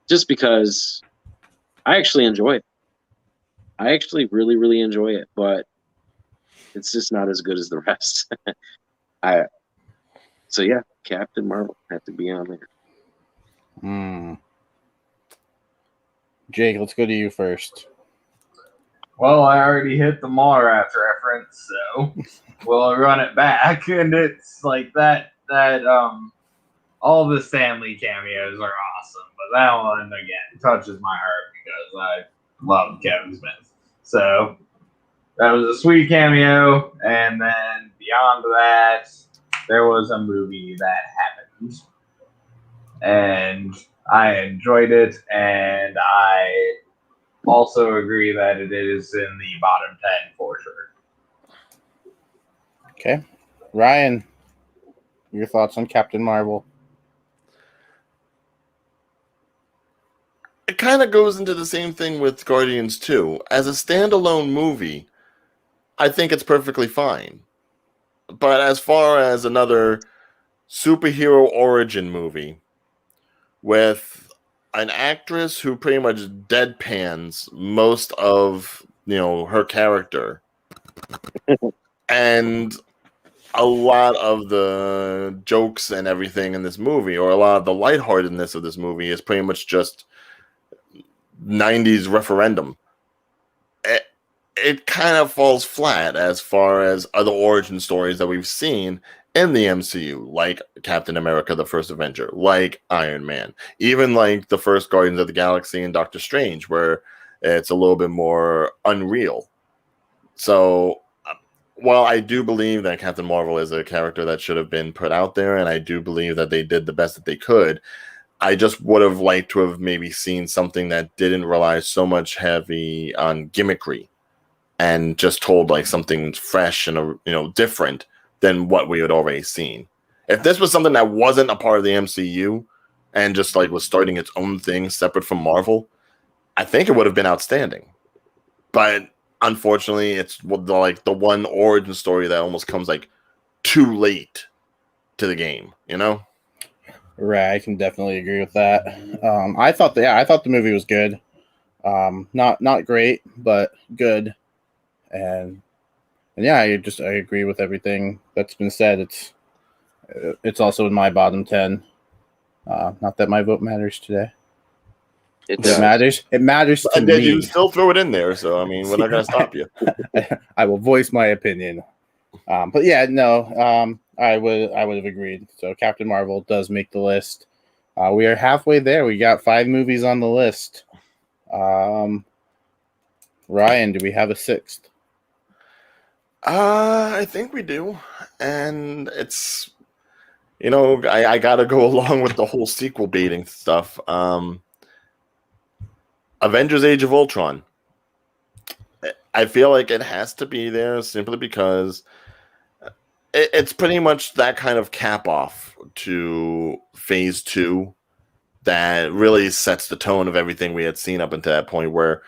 just because I actually enjoy it. I actually really, really enjoy it, but it's just not as good as the rest. So yeah, Captain Marvel had to be on there. Jake, let's go to you first. Well, I already hit the Mallrats reference, so we'll run it back. And it's like that all the Stanley cameos are awesome, but that one again touches my heart because I love Kevin Smith. So that was a sweet cameo, and then beyond that, there was a movie that happened, and I enjoyed it, and I also agree that it is in the bottom 10 for sure. Okay. Ryan, your thoughts on Captain Marvel? It kind of goes into the same thing with Guardians 2. As a standalone movie, I think it's perfectly fine. But as far as another superhero origin movie with an actress who pretty much deadpans most of, her character and a lot of the jokes and everything in this movie, or a lot of the lightheartedness of this movie, is pretty much just 90s referendum. It kind of falls flat as far as other origin stories that we've seen in the MCU, like Captain America, the First Avenger, like Iron Man, even like the first Guardians of the Galaxy and Doctor Strange, where it's a little bit more unreal. So while I do believe that Captain Marvel is a character that should have been put out there, and I do believe that they did the best that they could, I just would have liked to have maybe seen something that didn't rely so much heavy on gimmickry and just told like something fresh and different than what we had already seen. If this was something that wasn't a part of the MCU and just like was starting its own thing separate from Marvel, I think it would have been outstanding. But unfortunately, it's like the one origin story that almost comes like too late to the game, Right, I can definitely agree with that. I thought the movie was good. Not great, but good. And yeah, I agree with everything that's been said. It's also in my bottom 10. Not that my vote matters today. It matters. It matters to me. You still throw it in there, so I mean, we're not going to stop you. I will voice my opinion. But yeah, no. I would have agreed. So Captain Marvel does make the list. We are halfway there. We got 5 movies on the list. Ryan, do we have a 6th? I think we do, and it's I gotta go along with the whole sequel baiting stuff. Avengers: Age of Ultron. I feel like it has to be there simply because it's pretty much that kind of cap off to Phase 2 that really sets the tone of everything we had seen up until that point, where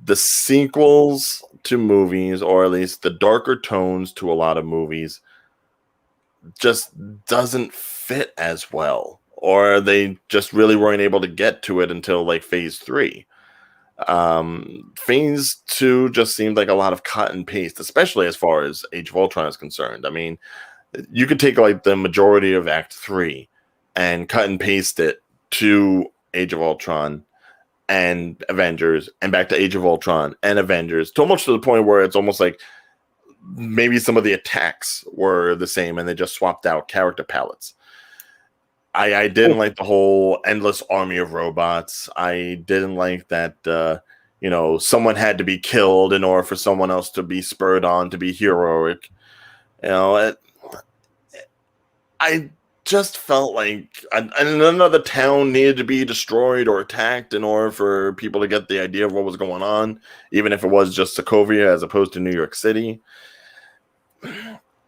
the sequels to movies, or at least the darker tones to a lot of movies, just doesn't fit as well. or they just really weren't able to get to it until like phase 3. Phase 2 just seemed like a lot of cut and paste, especially as far as Age of Ultron is concerned. I mean, you could take like the majority of Act 3 and cut and paste it to Age of Ultron and Avengers and back to Age of Ultron and Avengers, to almost to the point where it's almost like maybe some of the attacks were the same and they just swapped out character palettes. I didn't like the whole endless army of robots. I didn't like that, someone had to be killed in order for someone else to be spurred on to be heroic. I just felt like another town needed to be destroyed or attacked in order for people to get the idea of what was going on, even if it was just Sokovia as opposed to New York City.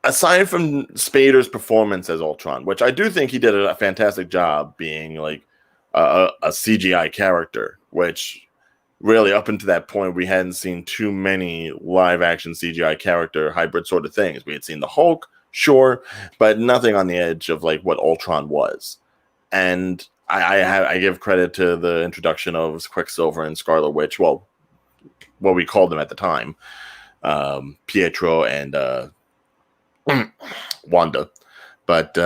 Aside from Spader's performance as Ultron, which I do think he did a fantastic job being like a CGI character, which really up until that point we hadn't seen too many live action CGI character hybrid sort of things. We had seen the Hulk, sure, but nothing on the edge of like what Ultron was. And I give credit to the introduction of Quicksilver and Scarlet Witch. Well, what we called them at the time, Pietro and Wanda, but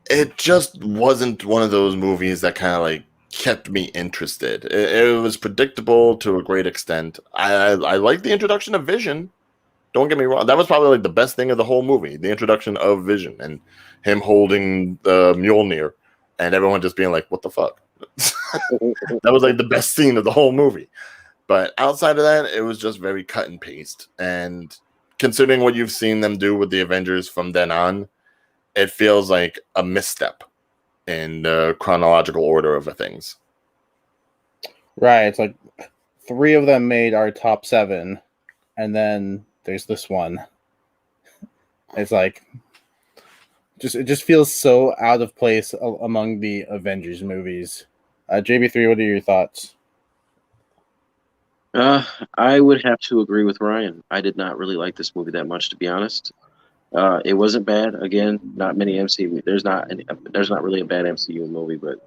it just wasn't one of those movies that kind of like kept me interested. It was predictable to a great extent. I like the introduction of Vision. Don't get me wrong. That was probably like the best thing of the whole movie, the introduction of Vision and him holding the Mjolnir and everyone just being like, what the fuck? That was like the best scene of the whole movie. But outside of that, it was just very cut and paste. And considering what you've seen them do with the Avengers from then on, it feels like a misstep in the chronological order of things. Right. It's like 3 of them made our top 7, and then there's this one. It's like it just feels so out of place among the Avengers movies. JB3, what are your thoughts? I would have to agree with Ryan. I did not really like this movie that much, to be honest. It wasn't bad. Again, not many MCU. There's not really a bad MCU movie, but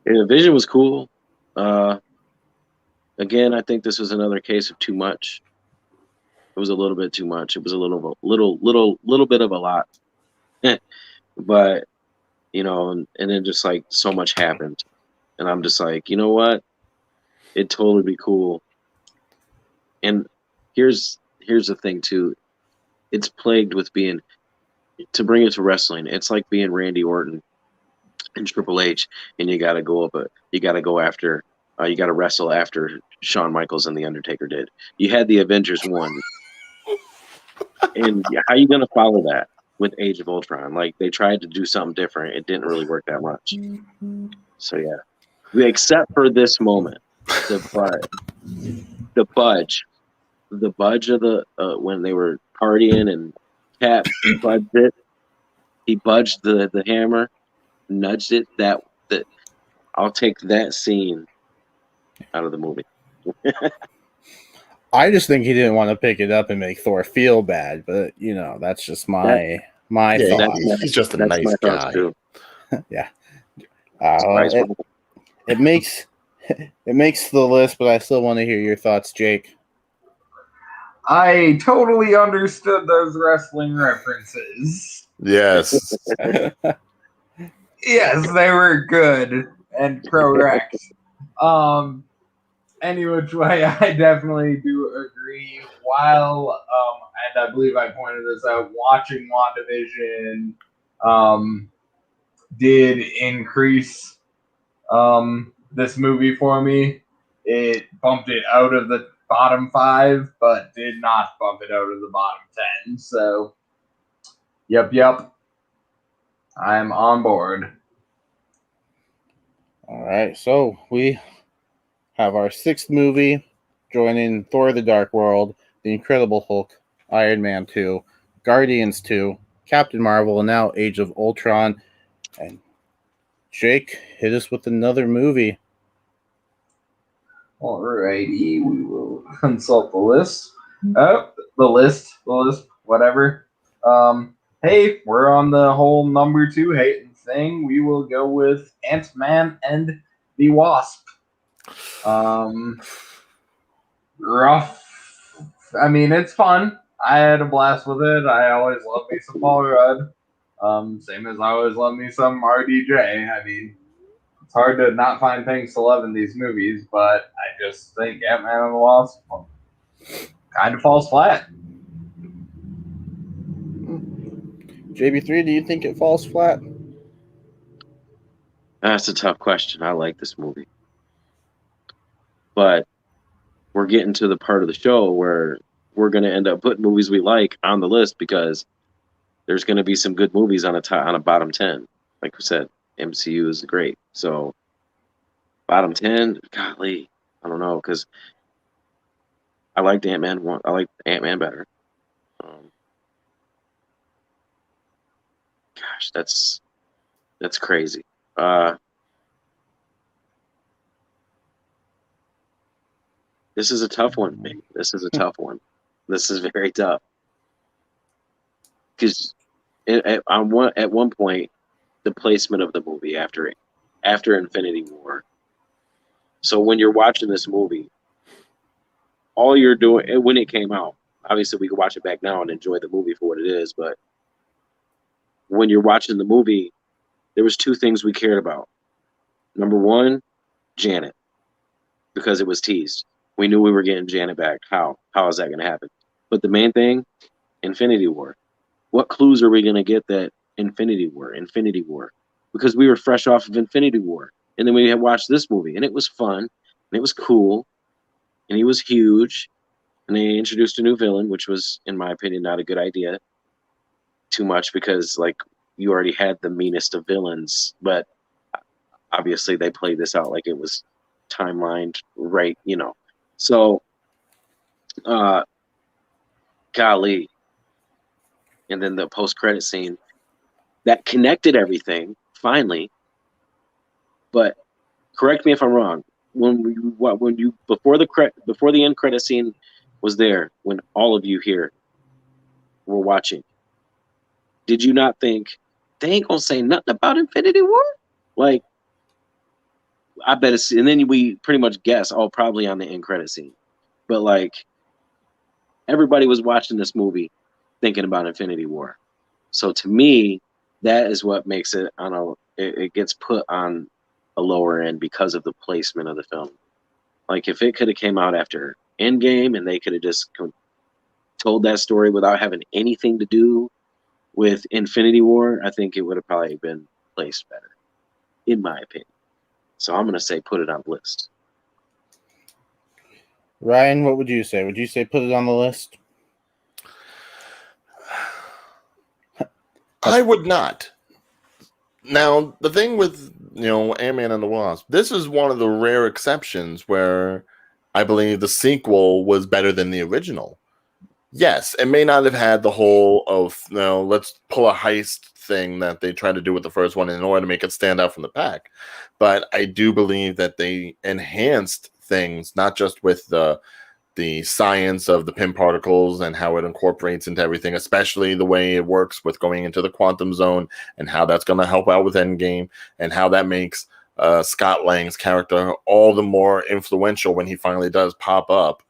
Vision was cool. Again, I think this was another case of too much. It was a little bit too much. It was a little bit of a lot. But and then just like so much happened, and I'm just like, you know what? It'd totally be cool. And here's the thing too. It's plagued with being, to bring it to wrestling, it's like being Randy Orton and Triple H, and you got to wrestle after Shawn Michaels and The Undertaker did. You had the Avengers one, and how are you going to follow that with Age of Ultron? Like, they tried to do something different. It didn't really work that much. So yeah, except for this moment, the budge of the when they were partying and Cap budged it. He budged the hammer, nudged it. That I'll take that scene out of the movie. I just think he didn't want to pick it up and make Thor feel bad, but that's just my thought. He's just a nice guy. Yeah. It makes the list, but I still want to hear your thoughts, Jake. I totally understood those wrestling references. Yes. Yes, they were good and correct. Any which way, I definitely do agree. While, and I believe I pointed this out, watching WandaVision did increase this movie for me. It bumped it out of the bottom 5, but did not bump it out of the bottom 10. So, yep. I'm on board. All right, so we have our 6th movie joining Thor: The Dark World, The Incredible Hulk, Iron Man 2, Guardians 2, Captain Marvel, and now Age of Ultron. And Jake, hit us with another movie. Alrighty, we will consult the list. The list, whatever. Hey, we're on the whole number 2 hating thing, we will go with Ant-Man and the Wasp. Rough. I mean, it's fun. I had a blast with it. I always love me some Paul Rudd. Same as I always love me some RDJ. I mean, it's hard to not find things to love in these movies, but I just think Ant-Man and the Wasp kind of falls flat. JB3, do you think it falls flat? That's a tough question. I like this movie. But we're getting to the part of the show where we're going to end up putting movies we like on the list because there's going to be some good movies on a bottom 10. Like we said, MCU is great. So bottom 10, golly, I don't know, because I liked Ant-Man. I like Ant-Man better. Gosh, that's crazy. This is a tough one, man. This is a tough one. This is very tough. Because at one point, the placement of the movie after Infinity War. So when you're watching this movie, all you're doing when it came out, obviously we can watch it back now and enjoy the movie for what it is, but when you're watching the movie, there was two things we cared about. Number one, Janet, because it was teased. We knew we were getting Janet back. How is that going to happen? But the main thing, Infinity War. What clues are we going to get that Infinity War? Because we were fresh off of Infinity War. And then we had watched this movie, and it was fun, and it was cool, and he was huge, and they introduced a new villain, which was, in my opinion, not a good idea too much because, like, you already had the meanest of villains, but obviously they played this out like it was timelined right, you know. So, golly. And then the post-credit scene that connected everything finally. But correct me if I'm wrong. Before the end credit scene was there, when all of you here were watching, did you not think they ain't gonna say nothing about Infinity War? Like, I bet it's, and then we pretty much guess, oh, probably on the end credit scene. But like, everybody was watching this movie thinking about Infinity War. So to me, that is what makes it it gets put on a lower end because of the placement of the film. Like, if it could have came out after Endgame and they could have just told that story without having anything to do with Infinity War, I think it would have probably been placed better, in my opinion. So I'm going to say put it on the list. Ryan, what would you say? Would you say put it on the list? I would not. Now, the thing with, Ant-Man and the Wasp, this is one of the rare exceptions where I believe the sequel was better than the original. Yes, it may not have had the whole of, let's pull a heist thing that they tried to do with the first one in order to make it stand out from the pack. But I do believe that they enhanced things, not just with the science of the PIM particles and how it incorporates into everything, especially the way it works with going into the quantum zone and how that's going to help out with Endgame and how that makes Scott Lang's character all the more influential when he finally does pop up.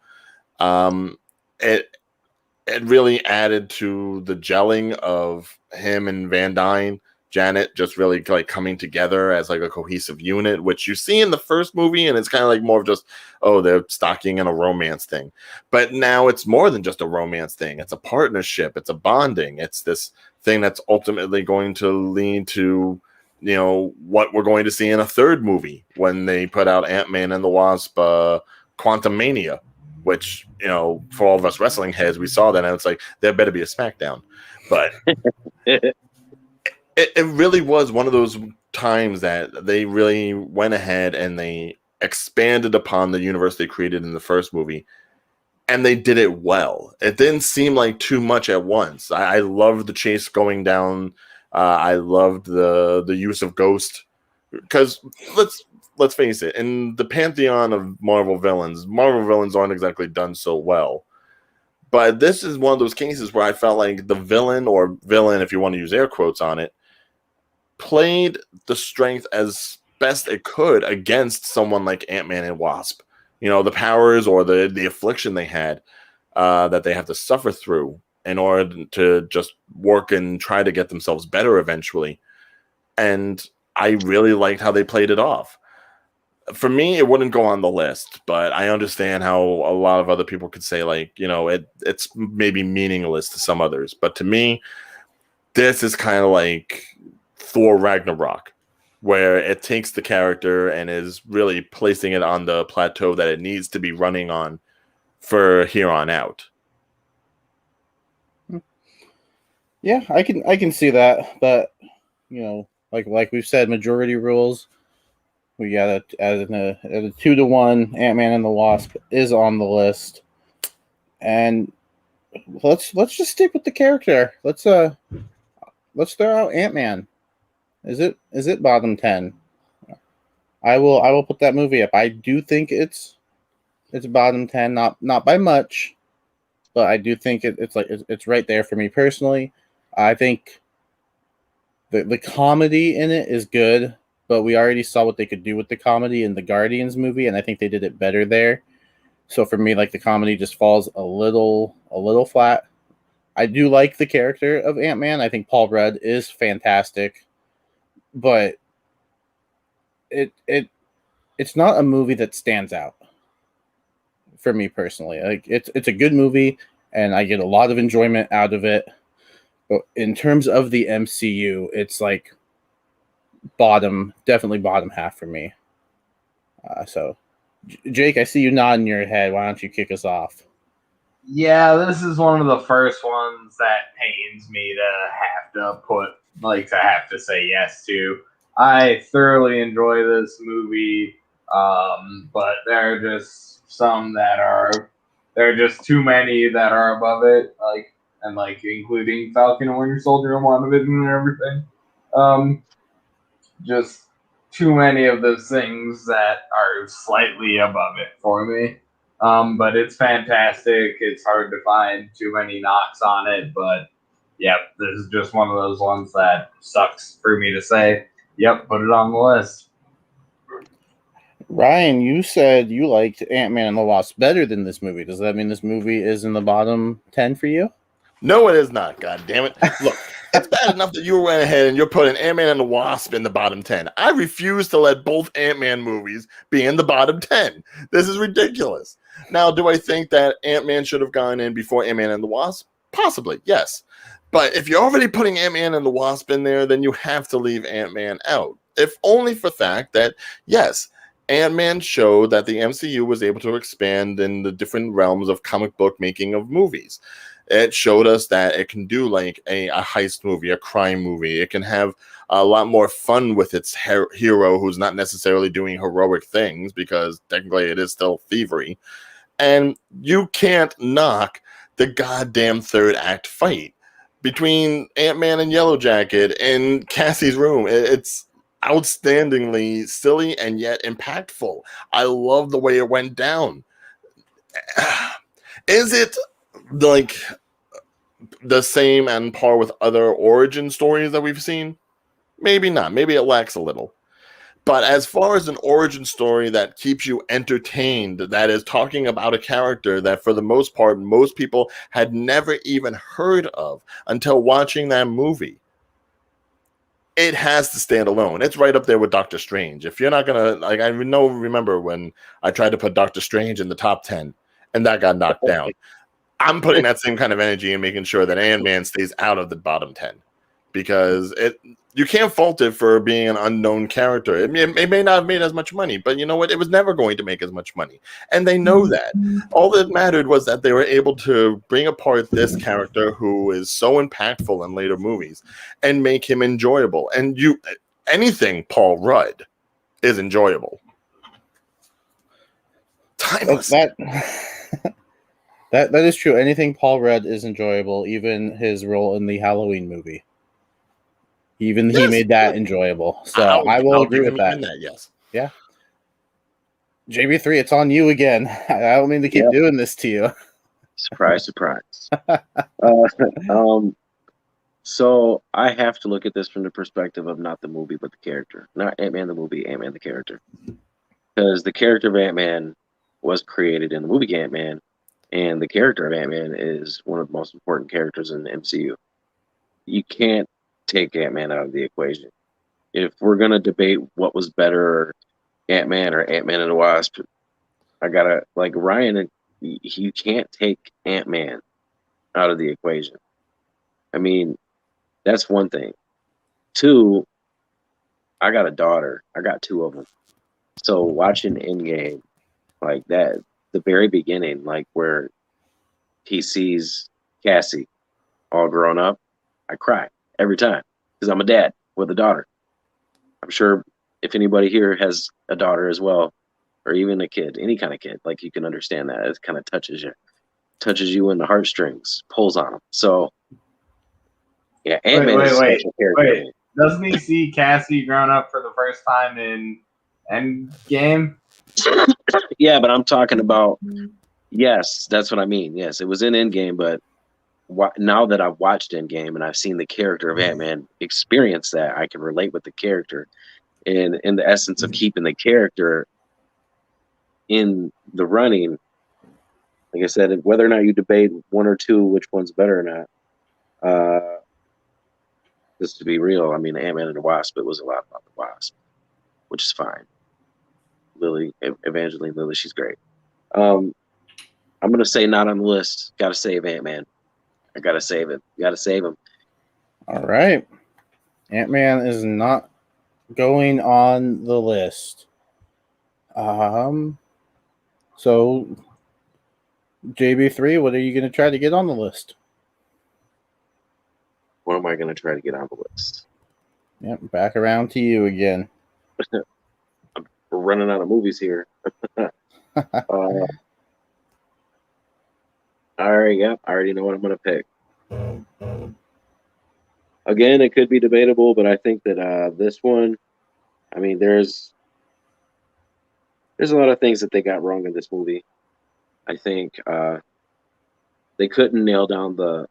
It really added to the gelling of him and Van Dyne, Janet, just really like coming together as like a cohesive unit, which you see in the first movie, and it's kind of like more of just, oh, they're stocking in a romance thing. But now it's more than just a romance thing. It's a partnership. It's a bonding. It's this thing that's ultimately going to lead to, what we're going to see in a third movie when they put out Ant-Man and the Wasp, Quantum Mania, which, for all of us wrestling heads, we saw that and it's like, there better be a SmackDown. But it really was one of those times that they really went ahead and they expanded upon the universe they created in the first movie, and they did it well. It didn't seem like too much at once. I loved the chase going down. I loved the use of Ghost, because let's face it, in the pantheon of Marvel villains aren't exactly done so well. But this is one of those cases where I felt like the villain, or villain if you want to use air quotes on it, played the strength as best it could against someone like Ant-Man and Wasp. You know, the powers or the affliction they had that they have to suffer through in order to just work and try to get themselves better eventually. And I really liked how they played it off. For me, it wouldn't go on the list, but I understand how a lot of other people could say, like, you know, it's maybe meaningless to some others. But to me, this is kind of like Thor Ragnarok, where it takes the character and is really placing it on the plateau that it needs to be running on for here on out. Yeah, I can see that, but you know, like we've said, majority rules. We got it at a 2-1. Ant-Man and the Wasp is on the list, and let's just stick with the character. Let's throw out Ant-Man. Is it bottom 10? I will put that movie up. I do think it's bottom 10, not by much, but I do think it's right there for me personally. I think the comedy in it is good, but we already saw what they could do with the comedy in the Guardians movie, and I think they did it better there. So for me, like, the comedy just falls a little flat. I do like the character of Ant-Man. I think Paul Rudd is fantastic, but it's not a movie that stands out for me personally. Like, it's a good movie, and I get a lot of enjoyment out of it. But in terms of the MCU, it's like definitely bottom half for me. So, Jake, I see you nodding your head. Why don't you kick us off? Yeah, this is one of the first ones that pains me to have to say yes to. I thoroughly enjoy this movie, but there are just some there are just too many that are above it, including Falcon and Winter Soldier and WandaVision and everything. Just too many of those things that are slightly above it for me. But it's fantastic. It's hard to find too many knocks on it, but yep, this is just one of those ones that sucks for me to say. Yep, put it on the list. Ryan, you said you liked Ant-Man and the Wasp better than this movie. Does that mean this movie is in the bottom 10 for you? No, it is not. God damn it! Look, it's bad enough that you went ahead and you're putting Ant-Man and the Wasp in the bottom 10. I refuse to let both Ant-Man movies be in the bottom 10. This is ridiculous. Now, do I think that Ant-Man should have gone in before Ant-Man and the Wasp? Possibly, yes. But if you're already putting Ant-Man and the Wasp in there, then you have to leave Ant-Man out. If only for the fact that, yes, Ant-Man showed that the MCU was able to expand in the different realms of comic book making of movies. It showed us that it can do like a heist movie, a crime movie. It can have a lot more fun with its hero who's not necessarily doing heroic things, because technically it is still thievery. And you can't knock the goddamn third act fight between Ant-Man and Yellow Jacket in Cassie's room. It's outstandingly silly and yet impactful. I love the way it went down. Is it like the same and par with other origin stories that we've seen? Maybe not. Maybe it lacks a little. But as far as an origin story that keeps you entertained, that is talking about a character that for the most part, most people had never even heard of until watching that movie, it has to stand alone. It's right up there with Doctor Strange. If you're not going to, like, remember when I tried to put Doctor Strange in the top 10 and that got knocked down. I'm putting that same kind of energy and making sure that Ant-Man stays out of the bottom 10, because you can't fault it for being an unknown character. It may not have made as much money, but you know what? It was never going to make as much money. And they know that. All that mattered was that they were able to bring apart this character who is so impactful in later movies and make him enjoyable. And anything Paul Rudd is enjoyable. Timeless. That is true. Anything Paul Rudd is enjoyable, even his role in the Halloween movie. Even he made that enjoyable. So I will agree with that. Yes. Yeah. JB3, it's on you again. I don't mean to keep doing this to you. Surprise, surprise. So I have to look at this from the perspective of not the movie, but the character. Not Ant-Man the movie, Ant-Man the character. Because the character of Ant-Man was created in the movie Ant-Man, and the character of Ant-Man is one of the most important characters in the MCU. You can't take Ant-Man out of the equation. If we're gonna debate what was better, Ant-Man or Ant-Man and the Wasp, I gotta like Ryan. You can't take Ant-Man out of the equation. I mean, that's one thing. Two, I got a daughter. I got two of them. So watching Endgame like that, the very beginning, like where he sees Cassie all grown up, I cry every time because I'm a dad with a daughter. I'm sure if anybody here has a daughter as well, or even a kid, any kind of kid, like you can understand that it kind of touches you in the heartstrings, pulls on them. So yeah, Ant-Man is a special character. Doesn't he see Cassie grown up for the first time in Endgame? Yeah, but I'm talking about. Yes, that's what I mean. Yes, it was in Endgame, but now that I've watched Endgame and I've seen the character of Ant-Man experience that, I can relate with the character, and in the essence of keeping the character in the running. Like I said, whether or not you debate one or two, which one's better or not, just to be real, I mean, Ant-Man and the Wasp, it was a lot about the Wasp, which is fine. Lily, Evangeline Lilly, she's great. I'm going to say not on the list. Got to save Ant-Man. I got to save it. Got to save him. All right. Ant-Man is not going on the list. So JB3, what are you going to try to get on the list? What am I going to try to get on the list? Yep, back around to you again. We're running out of movies here. All right, yeah, I already know what I'm going to pick. Again, it could be debatable, but I think that this one, I mean, there's a lot of things that they got wrong in this movie. I think they couldn't nail down the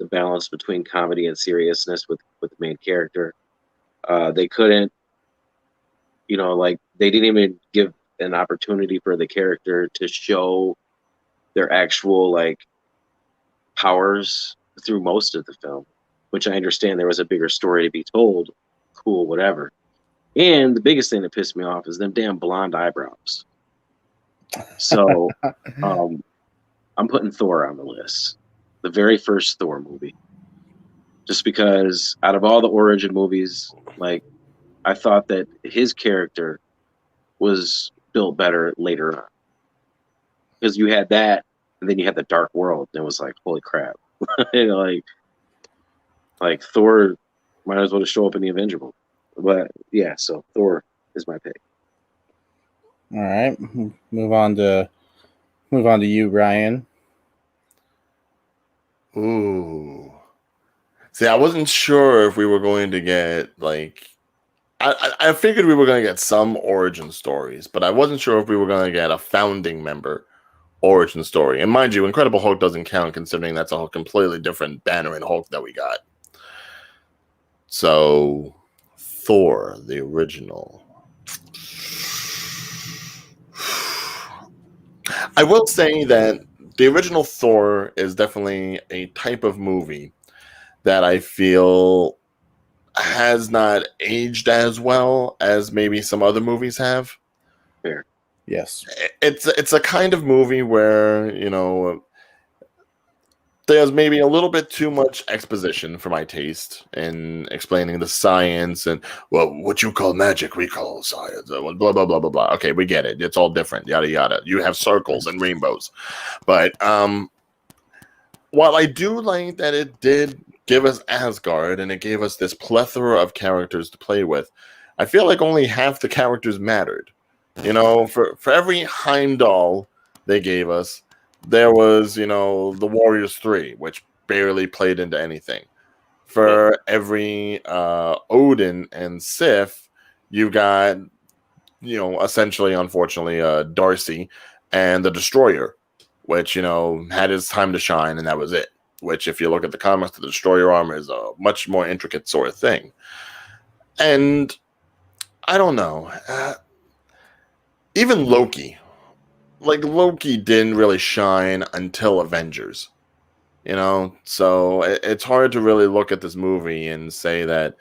balance between comedy and seriousness with the main character. They couldn't, like they didn't even give an opportunity for the character to show their actual like powers through most of the film, which I understand there was a bigger story to be told. Cool, whatever. And the biggest thing that pissed me off is them damn blonde eyebrows. So I'm putting Thor on the list. The very first Thor movie. Just because out of all the origin movies, like I thought that his character was built better later on. Because you had that, and then you had the Dark World, and it was like, holy crap. like Thor might as well just show up in the Avengable. But yeah, so Thor is my pick. All right. Move on to you, Ryan. Ooh. See, I wasn't sure if we were going to get like I figured we were going to get some origin stories, but I wasn't sure if we were going to get a founding member origin story. And mind you, Incredible Hulk doesn't count considering that's a completely different Banner and Hulk that we got. So, Thor, the original. I will say that the original Thor is definitely a type of movie that I feel has not aged as well as maybe some other movies have. Fair. Yes. It's a kind of movie where, there's maybe a little bit too much exposition for my taste in explaining the science and, well, what you call magic, we call science, blah, blah, blah, blah, blah. Okay, we get it. It's all different, yada, yada. You have circles and rainbows. But while I do like that it did give us Asgard and it gave us this plethora of characters to play with, I feel like only half the characters mattered. For every Heimdall they gave us, there was, the Warriors 3, which barely played into anything. For every Odin and Sif, you got, essentially, unfortunately, Darcy and the Destroyer, which, had his time to shine, and that was it. which, if you look at the comics, the Destroyer armor is a much more intricate sort of thing. And I don't know. Even Loki. Like, Loki didn't really shine until Avengers. So it's hard to really look at this movie and say that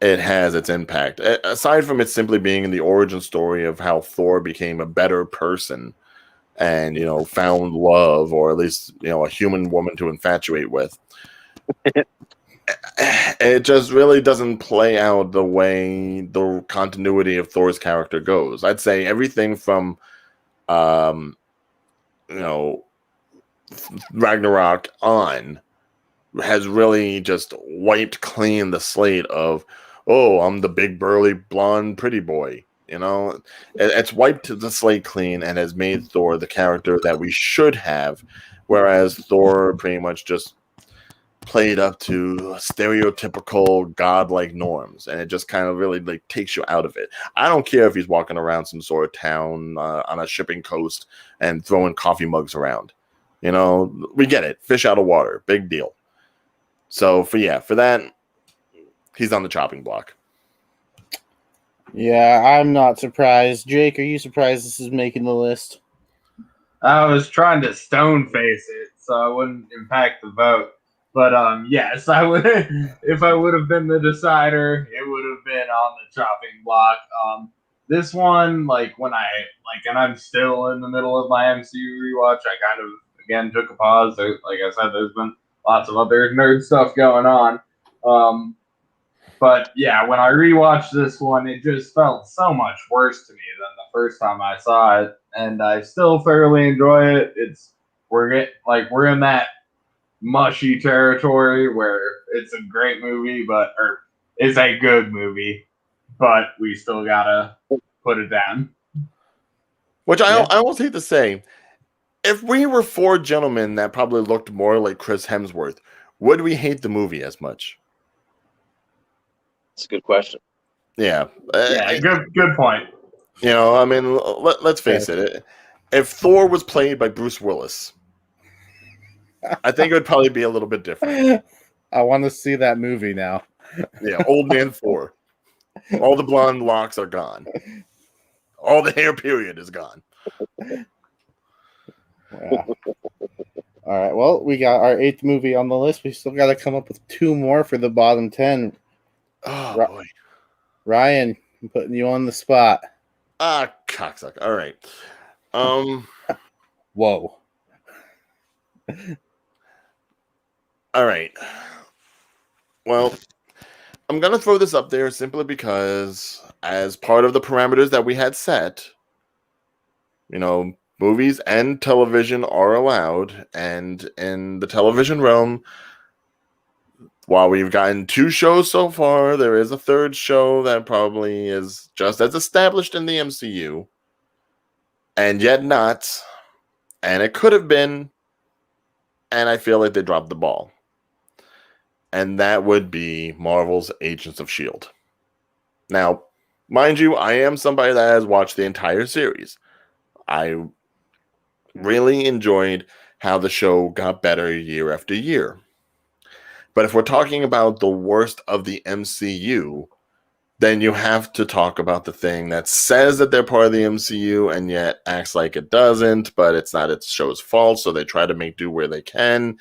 it has its impact. Aside from it simply being the origin story of how Thor became a better person and, found love, or at least, a human woman to infatuate with. It just really doesn't play out the way the continuity of Thor's character goes. I'd say everything from, Ragnarok on has really just wiped clean the slate of, oh, I'm the big burly blonde pretty boy. It's wiped the slate clean and has made Thor the character that we should have, whereas Thor pretty much just played up to stereotypical godlike norms, and it just kind of really like takes you out of it. I don't care if he's walking around some sort of town on a shipping coast and throwing coffee mugs around. We get it. Fish out of water, big deal. So for that, he's on the chopping block. Yeah, I'm not surprised. Jake, are you surprised this is making the list? I was trying to stone face it so I wouldn't impact the vote. But yes, I would. If I would have been the decider, it would have been on the chopping block. This one, and I'm still in the middle of my MCU rewatch. I kind of again took a pause. Like I said, there's been lots of other nerd stuff going on. But yeah, when I rewatched this one, it just felt so much worse to me than the first time I saw it, and I still fairly enjoy it. We're in that mushy territory where it's a great movie, or it's a good movie, but we still gotta put it down. Which I almost hate to say, if we were four gentlemen that probably looked more like Chris Hemsworth, would we hate the movie as much? That's a good question. Yeah. Good point. Let's face it. If Thor was played by Bruce Willis, I think it would probably be a little bit different. I want to see that movie now. Yeah, Old Man Thor. All the blonde locks are gone. All the hair period is gone. Yeah. All right. Well, we got our 8th movie on the list. We still got to come up with 2 more for the bottom 10. Oh, boy. Ryan, I'm putting you on the spot. Cocksucker. All right. Whoa. All right. Well, I'm going to throw this up there simply because, as part of the parameters that we had set, movies and television are allowed. And in the television realm, while we've gotten 2 shows so far, there is a 3rd show that probably is just as established in the MCU, and yet not. And it could have been, and I feel like they dropped the ball. And that would be Marvel's Agents of S.H.I.E.L.D. Now, mind you, I am somebody that has watched the entire series. I really enjoyed how the show got better year after year. But if we're talking about the worst of the MCU, then you have to talk about the thing that says that they're part of the MCU and yet acts like it doesn't, but it's not its show's fault, so they try to make do where they can.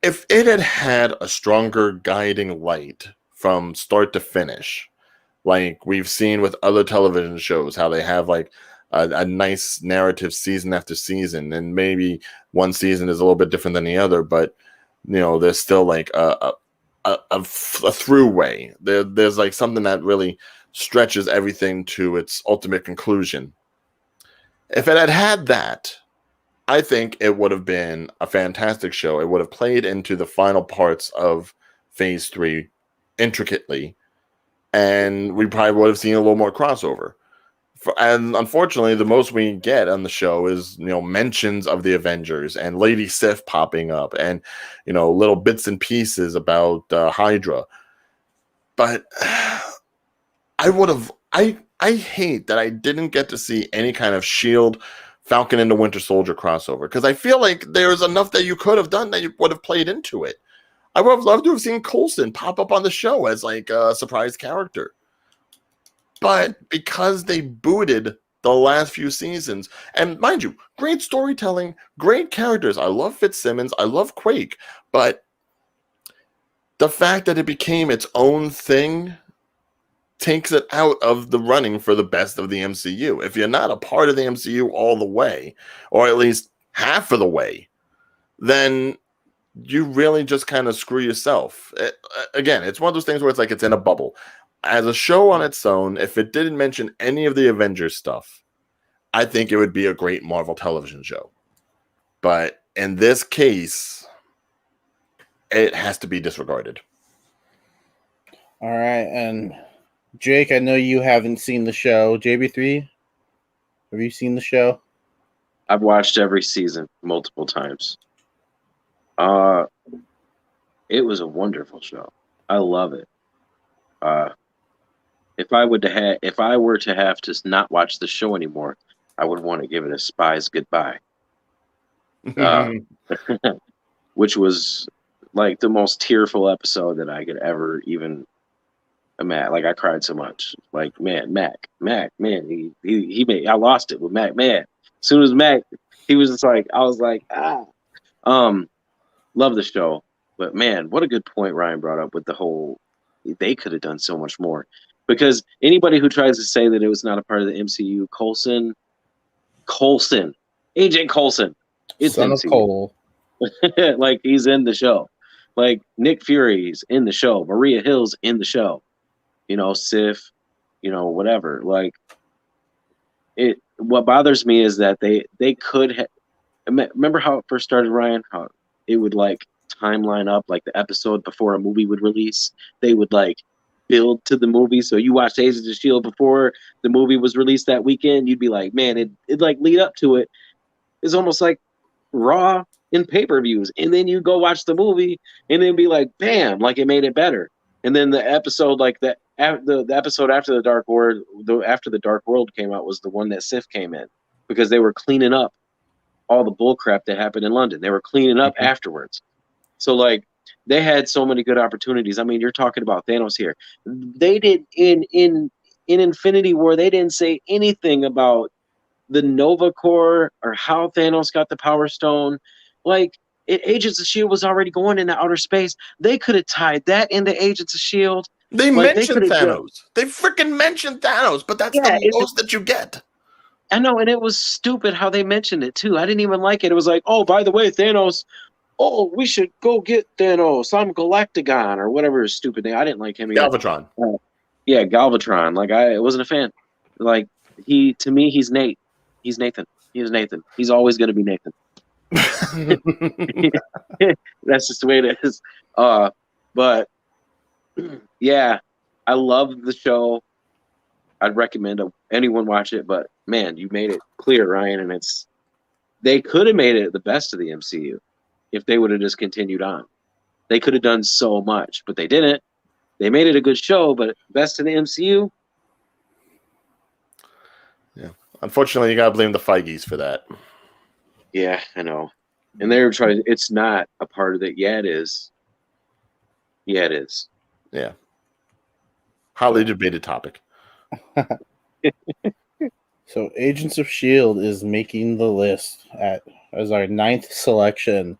If it had had a stronger guiding light from start to finish, like we've seen with other television shows, how they have like a nice narrative season after season, and maybe one season is a little bit different than the other, but there's still like a throughway. There's like something that really stretches everything to its ultimate conclusion. If it had had that, I think it would have been a fantastic show. It would have played into the final parts of Phase 3 intricately, and we probably would have seen a little more crossover. And unfortunately, the most we get on the show is, mentions of the Avengers and Lady Sif popping up and, little bits and pieces about Hydra. But I hate that I didn't get to see any kind of S.H.I.E.L.D. Falcon and the Winter Soldier crossover, because I feel like there's enough that you could have done that you would have played into it. I would have loved to have seen Coulson pop up on the show as like a surprise character. But because they booted the last few seasons, and mind you, great storytelling, great characters. I love Fitzsimmons, I love Quake, but the fact that it became its own thing takes it out of the running for the best of the MCU. If you're not a part of the MCU all the way, or at least half of the way, then you really just kind of screw yourself. Again, it's one of those things where it's like it's in a bubble. As a show on its own, if it didn't mention any of the Avengers stuff, I think it would be a great Marvel television show. But in this case, it has to be disregarded. All right, and Jake, I know you haven't seen the show. JB3, have you seen the show? I've watched every season multiple times. It was a wonderful show. I love it. If I were to have to not watch the show anymore, I would want to give it a Spy's Goodbye, which was like the most tearful episode that I could ever even imagine. Like I cried so much. Like Mac, man, he made. I lost it with Mac, man. As soon as Mac, he was just like, I was like, love the show, but man, what a good point Ryan brought up with the whole. They could have done so much more. Because anybody who tries to say that it was not a part of the MCU, Agent Coulson, it's Son MCU. of Cole. Like he's in the show. Like Nick Fury's in the show. Maria Hill's in the show. Sif, whatever. Like what bothers me is that they could have. Remember how it first started, Ryan? How it would like timeline up like the episode before a movie would release. They would like build to the movie. So you watched Agents of S.H.I.E.L.D. before the movie was released that weekend, you'd be like, man, it like lead up to it. It's almost like Raw in pay-per-views. And then you go watch the movie and then be like, bam, like it made it better. And then the episode like the episode after the Dark World came out was the one that Sif came in because they were cleaning up all the bull crap that happened in London. They were cleaning up afterwards. So like they had so many good opportunities. I mean, you're talking about Thanos here. They did in Infinity War, they didn't say anything about the Nova Corps or how Thanos got the Power Stone. Like Agents of S.H.I.E.L.D. was already going into outer space. They could have tied that into Agents of S.H.I.E.L.D. They mentioned Thanos. They freaking mentioned Thanos, but that's the most that you get. I know, and it was stupid how they mentioned it too. I didn't even like it. It was like, oh, by the way, Thanos. Oh, we should go get Thanos. I'm Galactagon or whatever his stupid name. I didn't like him either. Galvatron. Yeah, Galvatron. Like I wasn't a fan. Like to me, he's Nate. He's Nathan. He's Nathan. He's always going to be Nathan. That's just the way it is. But yeah, I love the show. I'd recommend anyone watch it. But man, you made it clear, Ryan, and they could have made it the best of the MCU. If they would have just continued on. They could have done so much, but they didn't. They made it a good show, but best in the MCU? Yeah. Unfortunately, you got to blame the Feige's for that. Yeah, I know. And they were trying, it's not a part of it. Yeah, it is. Yeah, it is. Yeah. Highly debated topic. So Agents of S.H.I.E.L.D. is making the list as our 9th selection.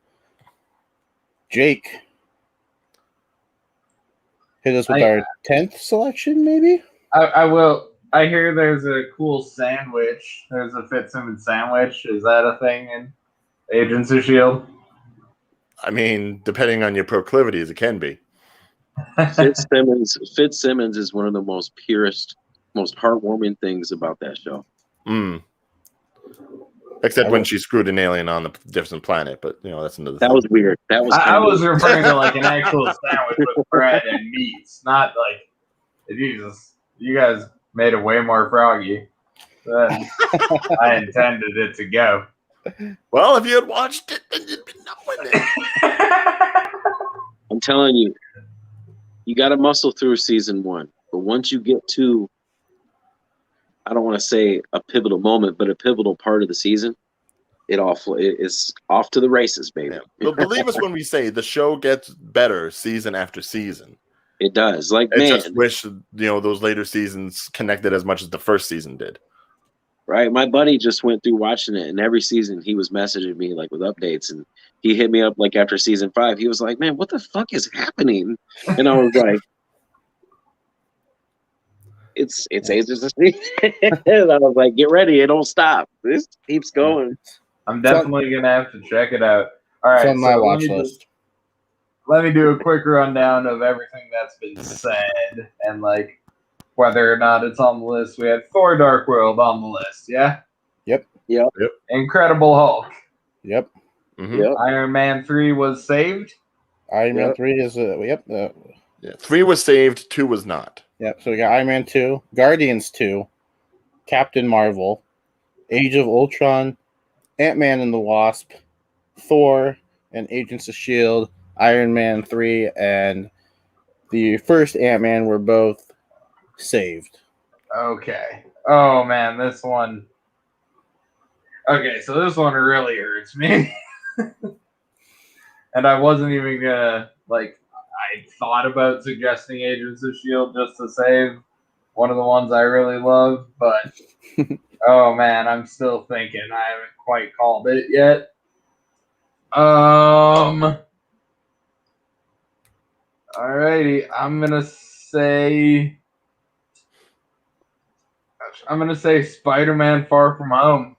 Jake, hit us with our 10th selection, maybe? I will. I hear there's a cool sandwich. There's a Fitzsimmons sandwich. Is that a thing in Agents of S.H.I.E.L.D.? I mean, depending on your proclivities, it can be. Fitzsimmons is one of the most purest, most heartwarming things about that show. Except when she screwed an alien on a different planet, but that's another thing. That was weird. That was I was referring to like an actual sandwich with bread and meats, not like Jesus. You guys made it way more froggy than I intended it to go. Well, if you had watched it, then you'd be knowing it. I'm telling you, you got to muscle through season 1, but once you get to, I don't want to say a pivotal moment, but a pivotal part of the season, it's off to the races, baby. Yeah. But believe us when we say the show gets better season after season. It does. Like, I man, just wish those later seasons connected as much as the first season did. right? My buddy just went through watching it, and every season he was messaging me like with updates, and he hit me up like after season 5. He was like, "Man, what the fuck is happening?" And I was like, "It's Agents of S.H.I.E.L.D." And I was like, "Get ready, it don't stop. This keeps going." I'm definitely gonna have to check it out. All It's right, on my so watch list. let me do a quick rundown of everything that's been said and like whether or not it's on the list. We had Thor: Dark World on the list, yeah. Yep. Incredible Hulk. Yep. Mm-hmm. Yep. Iron Man 3 was saved. Iron Man Yep. 3 is yep. Yeah. 3 was saved, 2 was not. Yep. So we got Iron Man 2, Guardians 2, Captain Marvel, Age of Ultron, Ant-Man and the Wasp, Thor, and Agents of S.H.I.E.L.D., Iron Man 3, and the first Ant-Man were both saved. Okay. Oh man, this one. Okay, so this one really hurts me. And I wasn't even gonna I thought about suggesting Agents of S.H.I.E.L.D. just to save one of the ones I really love, but oh man, I'm still thinking. I haven't quite called it yet. Alrighty, I'm gonna say Spider-Man: Far From Home.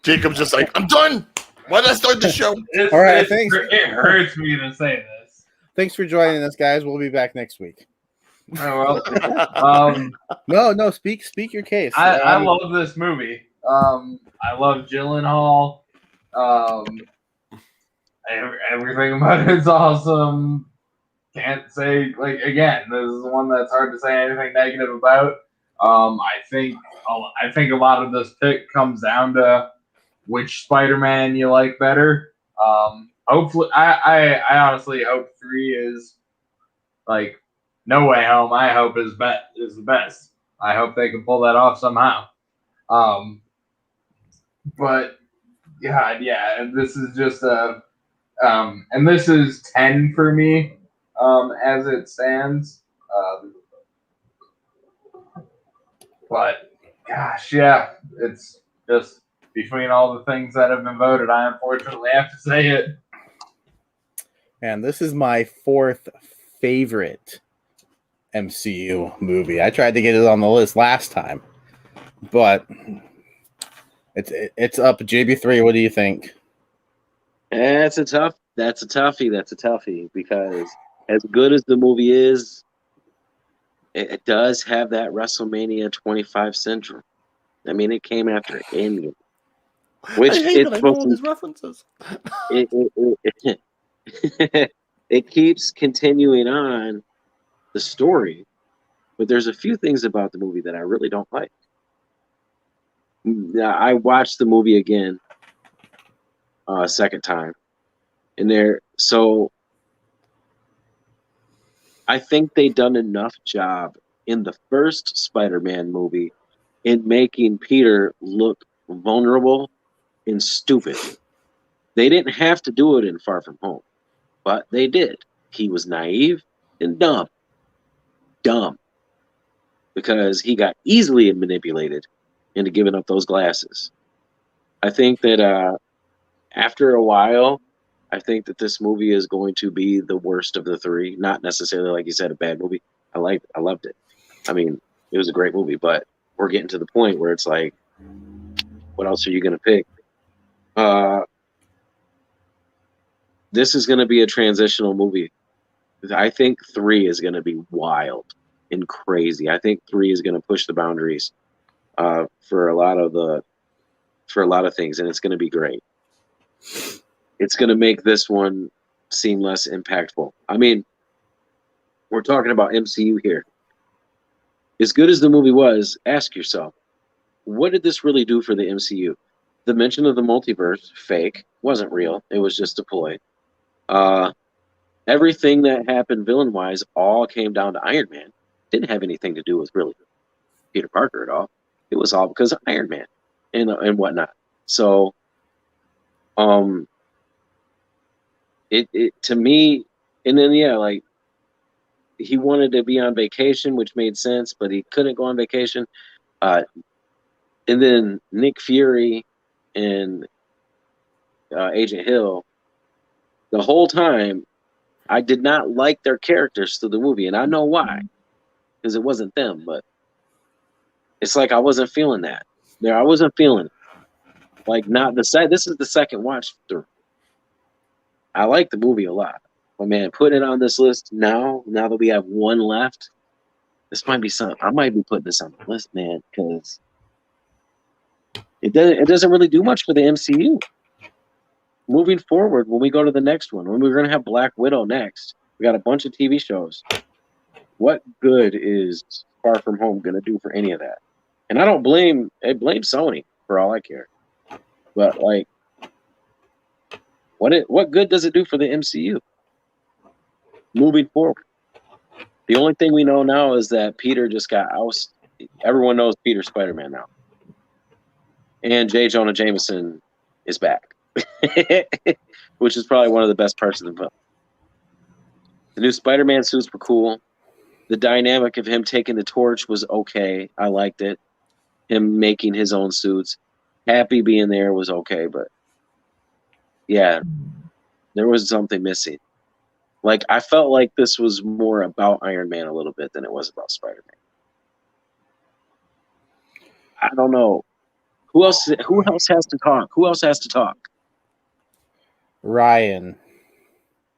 Jacob's just like, I'm done. Why did I start the show? All right, thanks. It hurts me to say this. Thanks for joining us, guys. We'll be back next week. Oh well. No. Speak your case. I love this movie. I love Gyllenhaal. Everything about it's awesome. Can't say again. This is one that's hard to say anything negative about. I think a lot of this pick comes down to which Spider-Man you like better. Hopefully, I honestly hope 3 is No Way Home. I hope is the best. I hope they can pull that off somehow. But God, yeah, this is just and this is 10 for me, as it stands. But gosh, yeah, it's just between all the things that have been voted, I unfortunately have to say it. And this is my 4th favorite MCU movie. I tried to get it on the list last time, but it's up. JB3, what do you think? That's a toughie because as good as the movie is, it does have that WrestleMania 25 syndrome. I mean, it came after Endgame, which I hate that I know all these references. it keeps continuing on the story, but there's a few things about the movie that I really don't like. I watched the movie again a second time, and so I think they done enough job in the first Spider-Man movie in making Peter look vulnerable and stupid. They didn't have to do it in Far From Home, but they did. He was naive and dumb. Because he got easily manipulated into giving up those glasses. I think that after a while, I think that this movie is going to be the worst of the 3. Not necessarily, like you said, a bad movie. I loved it. I mean, it was a great movie, but we're getting to the point where it's like, what else are you going to pick? This is going to be a transitional movie. I think 3 is going to be wild and crazy. I think 3 is going to push the boundaries for a lot of things, and it's going to be great. It's going to make this one seem less impactful. I mean, we're talking about MCU here. As good as the movie was, ask yourself, what did this really do for the MCU? The mention of the multiverse, fake, wasn't real. It was just a ploy. Everything that happened villain-wise all came down to Iron Man. Didn't have anything to do with really Peter Parker at all. it was all because of Iron Man and whatnot. So, it to me, and then like he wanted to be on vacation, which made sense, but he couldn't go on vacation. And then Nick Fury and Agent Hill, the whole time, I did not like their characters through the movie, and I know why, because it wasn't them. But it's like I wasn't feeling that. There, I wasn't feeling it. Like not the side. This is the second watch through. I like the movie a lot, but man, putting it on this list now that we have one left, this might be something. I might be putting this on the list, man, because it doesn't really do much for the MCU. Moving forward, when we go to the next one, when we're going to have Black Widow next, we got a bunch of TV shows. What good is Far From Home going to do for any of that? And I blame Sony for all I care. But like, what good does it do for the MCU moving forward? The only thing we know now is that Peter just got ousted. Everyone knows Peter's Spider-Man now, and J. Jonah Jameson is back. Which is probably one of the best parts of the film. The new Spider-Man suits were cool. The dynamic of him taking the torch was okay. I liked it. Him making his own suits. Happy being there was okay, but yeah, there was something missing. Like, I felt like this was more about Iron Man a little bit than it was about Spider-Man. I don't know. Who else has to talk? Who else has to talk? Ryan.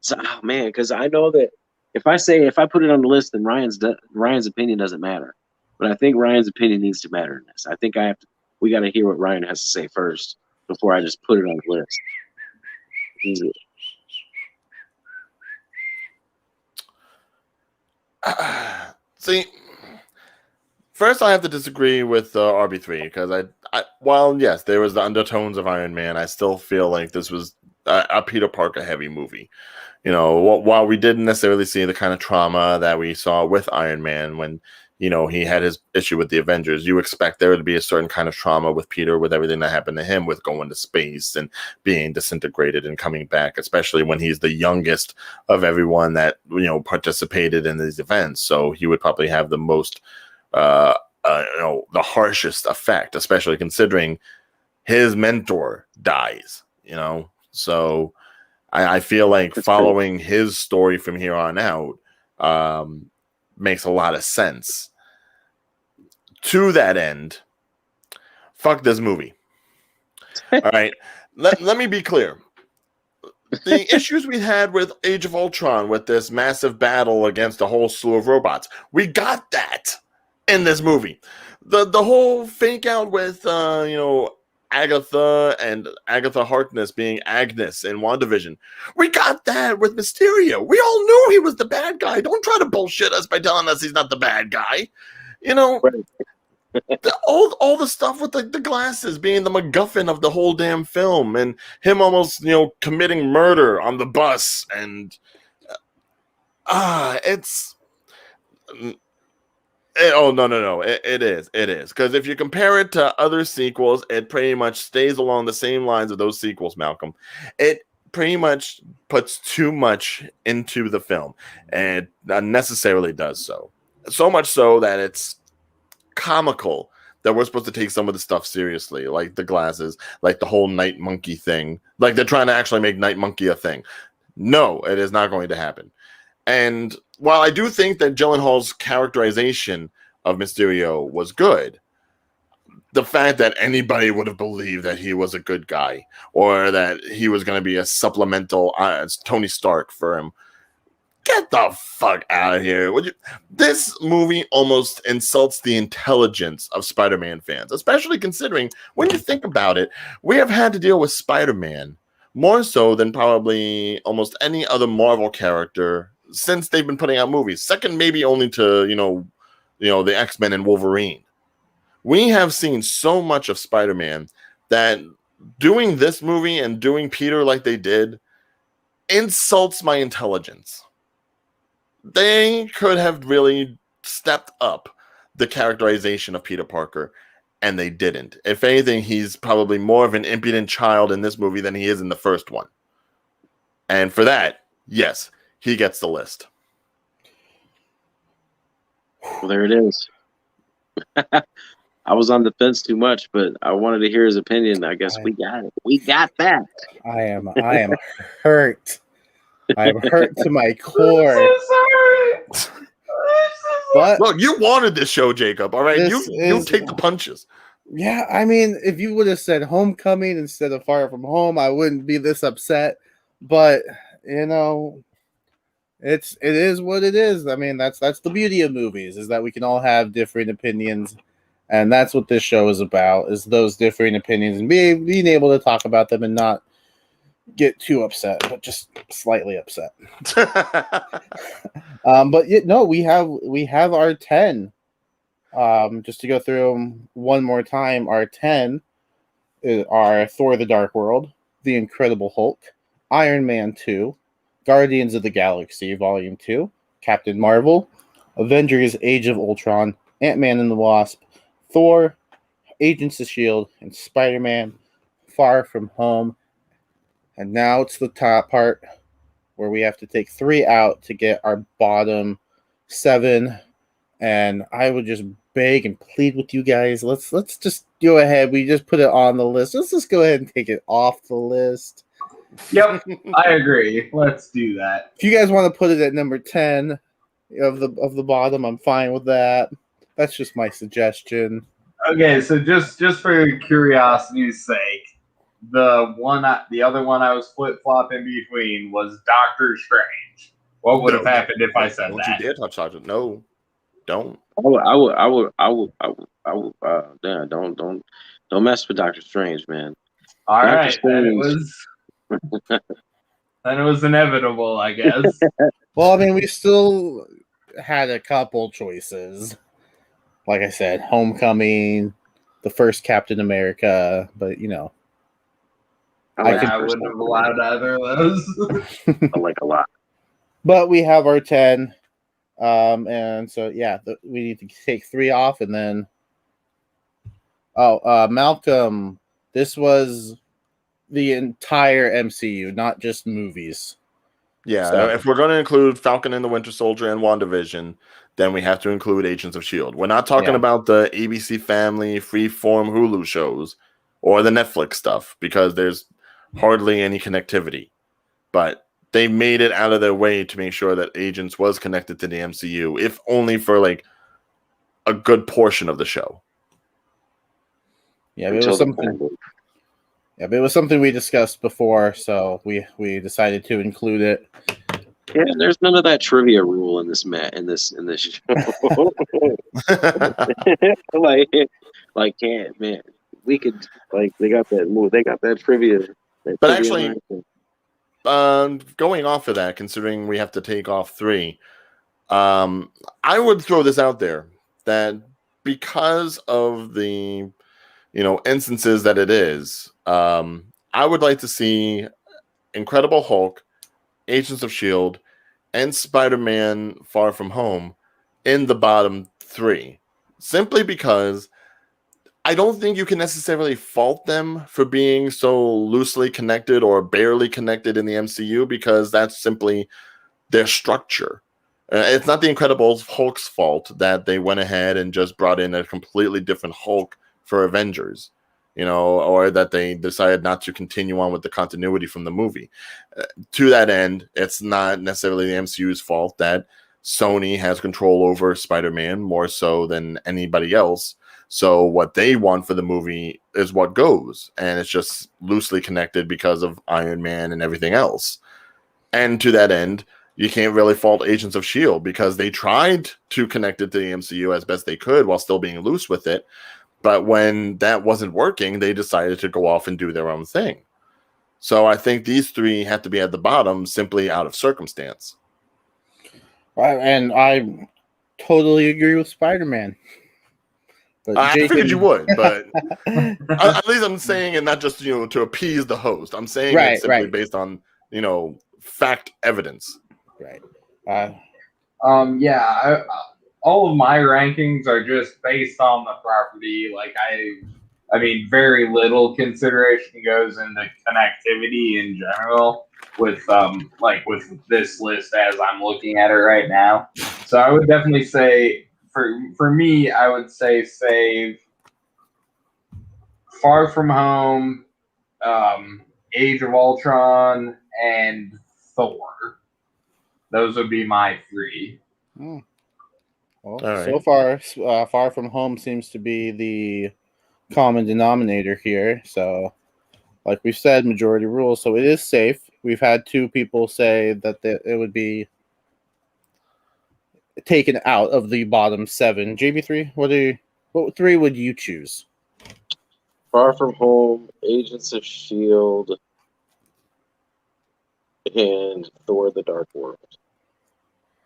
So, oh man, because I know that if I put it on the list, then Ryan's opinion doesn't matter. But I think Ryan's opinion needs to matter in this. I think we got to hear what Ryan has to say first before I just put it on the list. See, first I have to disagree with RB3 because while yes, there was the undertones of Iron Man, I still feel like this was a Peter Parker heavy movie. You know, while we didn't necessarily see the kind of trauma that we saw with Iron Man when, you know, he had his issue with the Avengers, you expect there to be a certain kind of trauma with Peter, with everything that happened to him, with going to space and being disintegrated and coming back, especially when he's the youngest of everyone that, you know, participated in these events. So he would probably have the most, the harshest effect, especially considering his mentor dies, you know. So I feel like following his story from here on out makes a lot of sense. To that end, fuck this movie. All right. Let me be clear. The issues we had with Age of Ultron, with this massive battle against a whole slew of robots, we got that in this movie. The whole fake out with Agatha and Agatha Harkness being Agnes in WandaVision. We got that with Mysterio. We all knew he was the bad guy. Don't try to bullshit us by telling us he's not the bad guy. You know, all the stuff with the glasses being the MacGuffin of the whole damn film, and him almost, you know, committing murder on the bus, and it's... It is because if you compare it to other sequels, it pretty much stays along the same lines of those sequels, Malcolm. It pretty much puts too much into the film, and unnecessarily does so much so that it's comical that we're supposed to take some of the stuff seriously, like the glasses, like the whole Night Monkey thing, like they're trying to actually make Night Monkey a thing. No, it is not going to happen. And while I do think that Gyllenhaal's characterization of Mysterio was good, the fact that anybody would have believed that he was a good guy or that he was going to be a supplemental Tony Stark for him, get the fuck out of here. This movie almost insults the intelligence of Spider-Man fans, especially considering when you think about it, we have had to deal with Spider-Man more so than probably almost any other Marvel character since they've been putting out movies. Second, maybe only to, the X-Men and Wolverine. We have seen so much of Spider-Man that doing this movie and doing Peter like they did insults my intelligence. They could have really stepped up the characterization of Peter Parker and they didn't. If anything, he's probably more of an impudent child in this movie than he is in the first one. And for that, yes, he gets the list. Well, there it is. I was on the fence too much, but I wanted to hear his opinion. I guess we got it. We got that. I am hurt. I'm hurt to my I'm core. so sorry. But Look, you wanted this show, Jacob. All right, This you is- take the punches. yeah, I mean, if you would have said Homecoming instead of Far From Home, I wouldn't be this upset. But you know, it is what it is. I mean, that's the beauty of movies, is that we can all have different opinions, and that's what this show is about, is those differing opinions and being able to talk about them and not get too upset, but just slightly upset. But no, we have our 10. Just to go through them one more time, our 10 are Thor: The Dark World, The Incredible Hulk, Iron Man 2, Guardians of the Galaxy Volume 2, Captain Marvel, Avengers: Age of Ultron, Ant-Man and the Wasp, Thor, Agents of S.H.I.E.L.D., and Spider-Man: Far From Home. And now it's the top part where we have to take 3 out to get our bottom 7. And I would just beg and plead with you guys. Let's just go ahead. We just put it on the list. Let's just go ahead and take it off the list. Yep, I agree. Let's do that. If you guys want to put it at number 10 of the bottom, I'm fine with that. That's just my suggestion. Okay, so just for curiosity's sake, the other one I was flip flopping between was Doctor Strange. What would have happened if I said Don't that? you dare touch Sergeant. No, don't. Yeah, don't mess with Doctor Strange, man. All Doctor right, then it Strange. was then it was inevitable, I guess. Well, I mean, we still had a couple choices. Like I said, Homecoming, the first Captain America, but you know, I wouldn't have allowed either of those. I like a lot. but we have our 10. And so yeah, we need to take 3 off, and then Malcolm, this was the entire MCU, not just movies. Yeah, So- if we're going to include Falcon and the Winter Soldier and WandaVision, then we have to include Agents of S.H.I.E.L.D. We're not talking Yeah. about the ABC Family, Freeform Hulu shows or the Netflix stuff, because there's hardly any connectivity. But they made it out of their way to make sure that Agents was connected to the MCU, if only for like a good portion of the show. Yeah, but it was something. Yeah, but it was something we discussed before, so we decided to include it. Yeah, there's none of that trivia rule in this show. Yeah, man, we could they got that trivia. But actually, going off of that, considering we have to take off 3, I would throw this out there that because of the instances that it is, I would like to see Incredible Hulk, Agents of S.H.I.E.L.D., and Spider-Man: Far From Home in the bottom 3, simply because I don't think you can necessarily fault them for being so loosely connected or barely connected in the MCU, because that's simply their structure. It's not the Incredible Hulk's fault that they went ahead and just brought in a completely different Hulk for Avengers, or that they decided not to continue on with the continuity from the movie. To that end, it's not necessarily the MCU's fault that Sony has control over Spider-Man more so than anybody else. So what they want for the movie is what goes, and it's just loosely connected because of Iron Man and everything else. And to that end, you can't really fault Agents of S.H.I.E.L.D. because they tried to connect it to the MCU as best they could while still being loose with it. But when that wasn't working, they decided to go off and do their own thing. So I think these 3 have to be at the bottom simply out of circumstance. And I totally agree with Spider-Man. But I figured you would, but right, at least I'm saying it not just to appease the host. I'm saying it simply based on fact evidence. right. Yeah, all of my rankings are just based on the property. Like I mean, very little consideration goes into connectivity in general with with this list as I'm looking at it right now. So I would definitely say for me, I would say save Far From Home, Age of Ultron, and Thor. Those would be my three. Hmm. Well, All so right. far, Far From Home seems to be the common denominator here. So, like we said, majority rules. So it is safe. We've had two people say that it would be taken out of the bottom seven. JB3, what three would you choose? Far From Home, Agents of Shield, and Thor: The Dark World.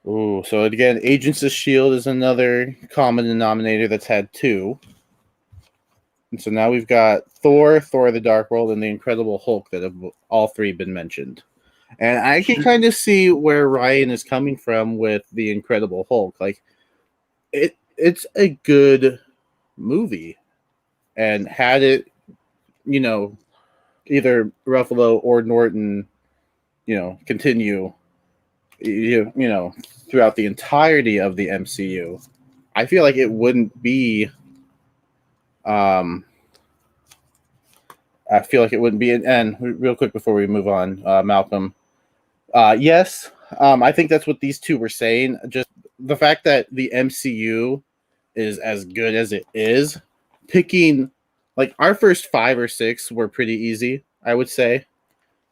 Ooh, so again, Agents of Shield is another common denominator that's had two. And so now we've got Thor, Thor: The Dark World, and the Incredible Hulk that have all three been mentioned. And I can kind of see where Ryan is coming from with the Incredible Hulk. Like, it's a good movie, and had it, either Ruffalo or Norton, continue, throughout the entirety of the MCU, I feel like it wouldn't be. I feel like it wouldn't be. And real quick before we move on, Malcolm. Yes, I think that's what these two were saying. Just the fact that the MCU is as good as it is, picking like our first 5 or 6 were pretty easy, I would say.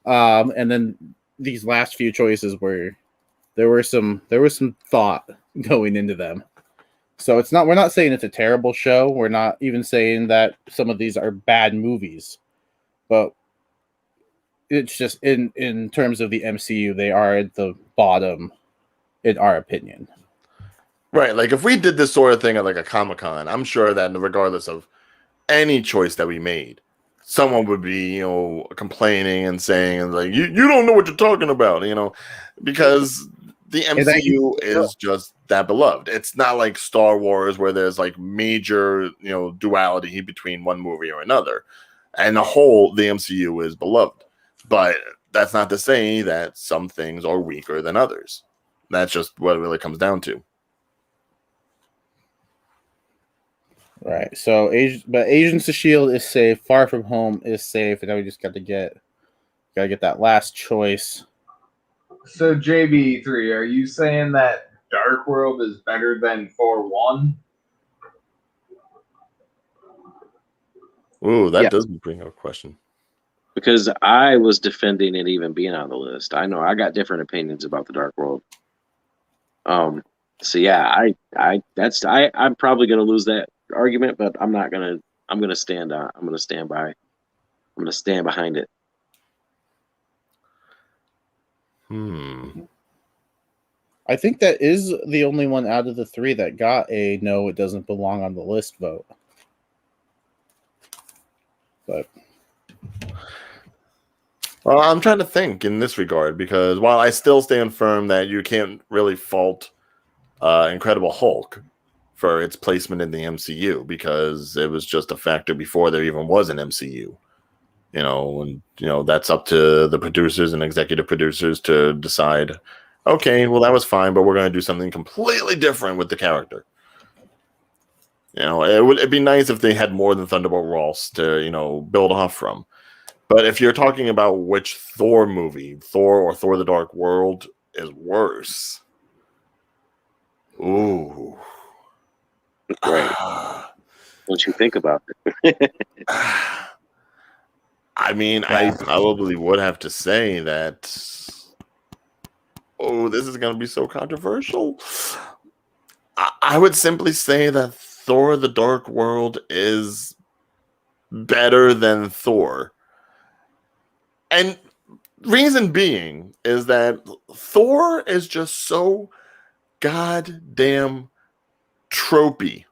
And then these last few choices there was some thought going into them. So we're not saying it's a terrible show. We're not even saying that some of these are bad movies. But it's just in terms of the MCU, they are at the bottom, in our opinion. Right. Like if we did this sort of thing at like a Comic-Con, I'm sure that regardless of any choice that we made, someone would be, complaining and saying like, you don't know what you're talking about, because the MCU is just that beloved. It's not like Star Wars where there's like major, duality between one movie or another. And the MCU is beloved. But that's not to say that some things are weaker than others. That's just what it really comes down to. Right. So, but Agents of Shield is safe. Far From Home is safe, and now we just got to get that last choice. So JB3, are you saying that Dark World is better than Thor 1? Ooh, that does bring up a question. Because I was defending it even being on the list. I know I got different opinions about the Dark World. So yeah, I'm probably gonna lose that argument, but I'm gonna stand behind it. I think that is the only one out of the 3 that got a no, it doesn't belong on the list vote. But well, I'm trying to think in this regard, because while I still stand firm that you can't really fault Incredible Hulk for its placement in the MCU, because it was just a factor before there even was an MCU. That's up to the producers and executive producers to decide, okay, well, that was fine, but we're going to do something completely different with the character. It'd be nice if they had more than Thunderbolt Ross to, build off from. But if you're talking about which Thor movie, Thor or Thor: The Dark World, is worse, ooh, right? Once you think about it, I mean, I probably would have to say that. Oh, this is going to be so controversial. I would simply say that Thor: The Dark World is better than Thor. And reason being is that Thor is just so goddamn tropey.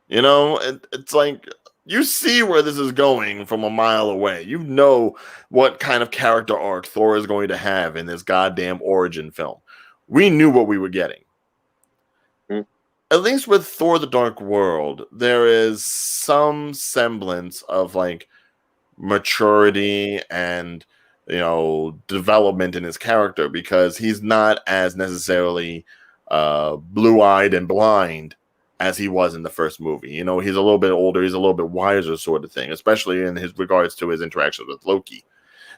It's like you see where this is going from a mile away. You know what kind of character arc Thor is going to have in this goddamn origin film. We knew what we were getting. at least with Thor: The Dark World, there is some semblance of like maturity and development in his character, because he's not as necessarily blue-eyed and blind as he was in the first movie. He's a little bit older, he's a little bit wiser, sort of thing, especially in his regards to his interactions with Loki.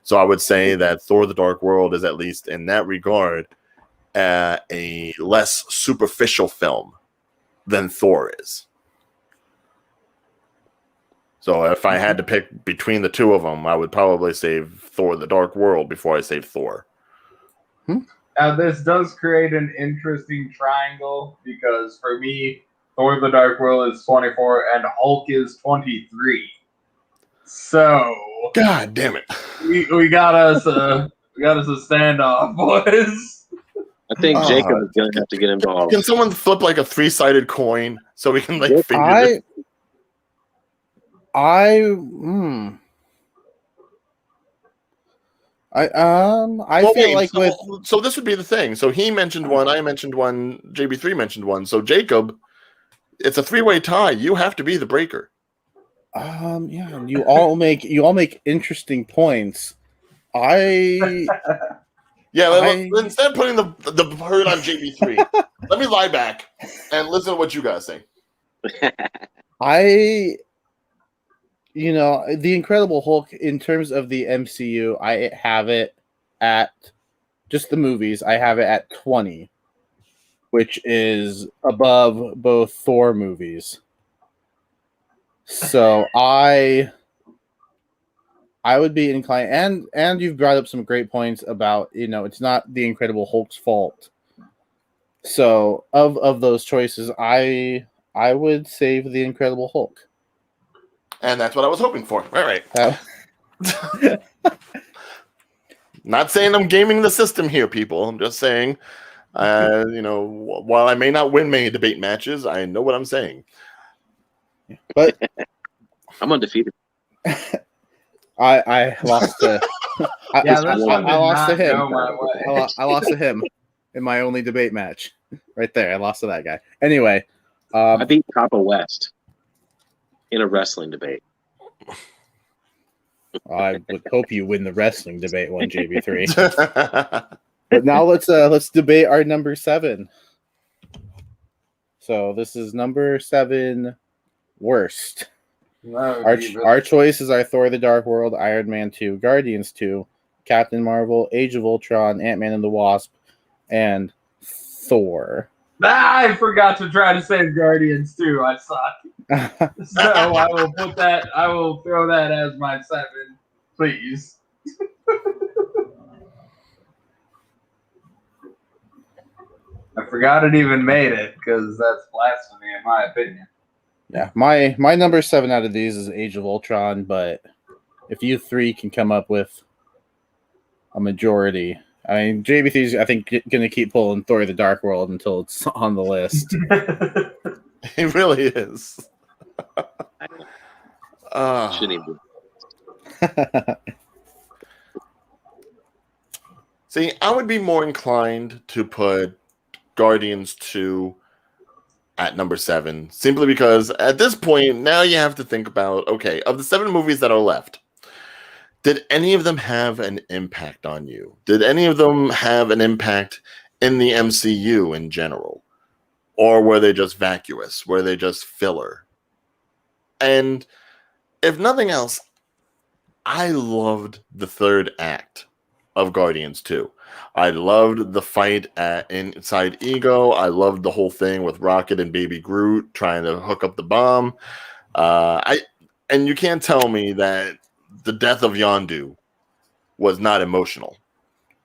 So I would say that Thor: The Dark World is, at least in that regard, a less superficial film than Thor is. So if I had to pick between the two of them, I would probably save Thor: The Dark World before I save Thor. Now, this does create an interesting triangle, because for me, Thor: The Dark World is 24 and Hulk is 23. So God damn it! we got us a standoff, boys. I think Jacob is going to have to get involved. Can someone flip like a 3-sided coin so we can figure this? I feel like so this would be the thing. So he mentioned one, I mentioned one, JB3 mentioned one. So Jacob, it's a 3-way tie. You have to be the breaker. Yeah, you all make interesting points. Instead of putting the hurt on JB3, let me lie back and listen to what you guys say. The Incredible Hulk, in terms of the MCU, I have it at just the movies. I have it at 20, which is above both Thor movies. So I would be inclined, and you've brought up some great points about, it's not the Incredible Hulk's fault. So of those choices, I would save the Incredible Hulk. And that's what I was hoping for. All right. Not saying I'm gaming the system here, people. I'm just saying, while I may not win many debate matches, I know what I'm saying. But I'm undefeated. I lost to. I lost to him. I lost to him in my only debate match. Right there, I lost to that guy. Anyway, I beat Papa West in a wrestling debate. I would hope you win the wrestling debate one, JB3. But now let's debate our number 7. So this is number 7 worst. Our choices are Thor: The Dark World, Iron Man 2, Guardians 2, Captain Marvel, Age of Ultron, Ant-Man and the Wasp, and Thor. I forgot to try to save Guardians 2. I suck. So I will throw that as my 7, please. I forgot it even made it, because that's blasphemy in my opinion. Yeah, my number 7 out of these is Age of Ultron, but if you three can come up with a majority, I mean, JB3's, I think, going to keep pulling Thor: The Dark World until it's on the list. He really is. Shouldn't even. See, I would be more inclined to put Guardians 2 at number 7, simply because at this point, now you have to think about, okay, of the 7 movies that are left, did any of them have an impact on you? Did any of them have an impact in the MCU in general? Or were they just vacuous? Were they just filler? And if nothing else, I loved the third act of Guardians 2. I loved the fight inside Ego. I loved the whole thing with Rocket and Baby Groot trying to hook up the bomb. And you can't tell me that the death of Yondu was not emotional.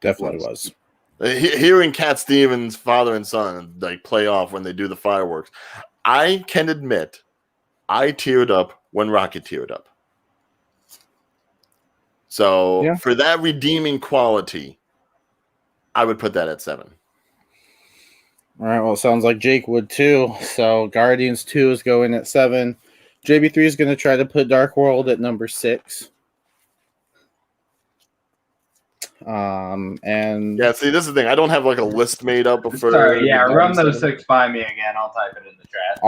Definitely was. Hearing Cat Stevens' father and son play off when they do the fireworks, I can admit I teared up when Rocket teared up. So yeah, for that redeeming quality, I would put that at 7. All right, well, it sounds like Jake would too. So Guardians 2 is going at 7. JB3 is going to try to put Dark World at number 6. And Yeah, see, this is the thing. I don't have like a list made up for. Sorry, yeah, the run those 7. 6 by me again. I'll type it in the chat.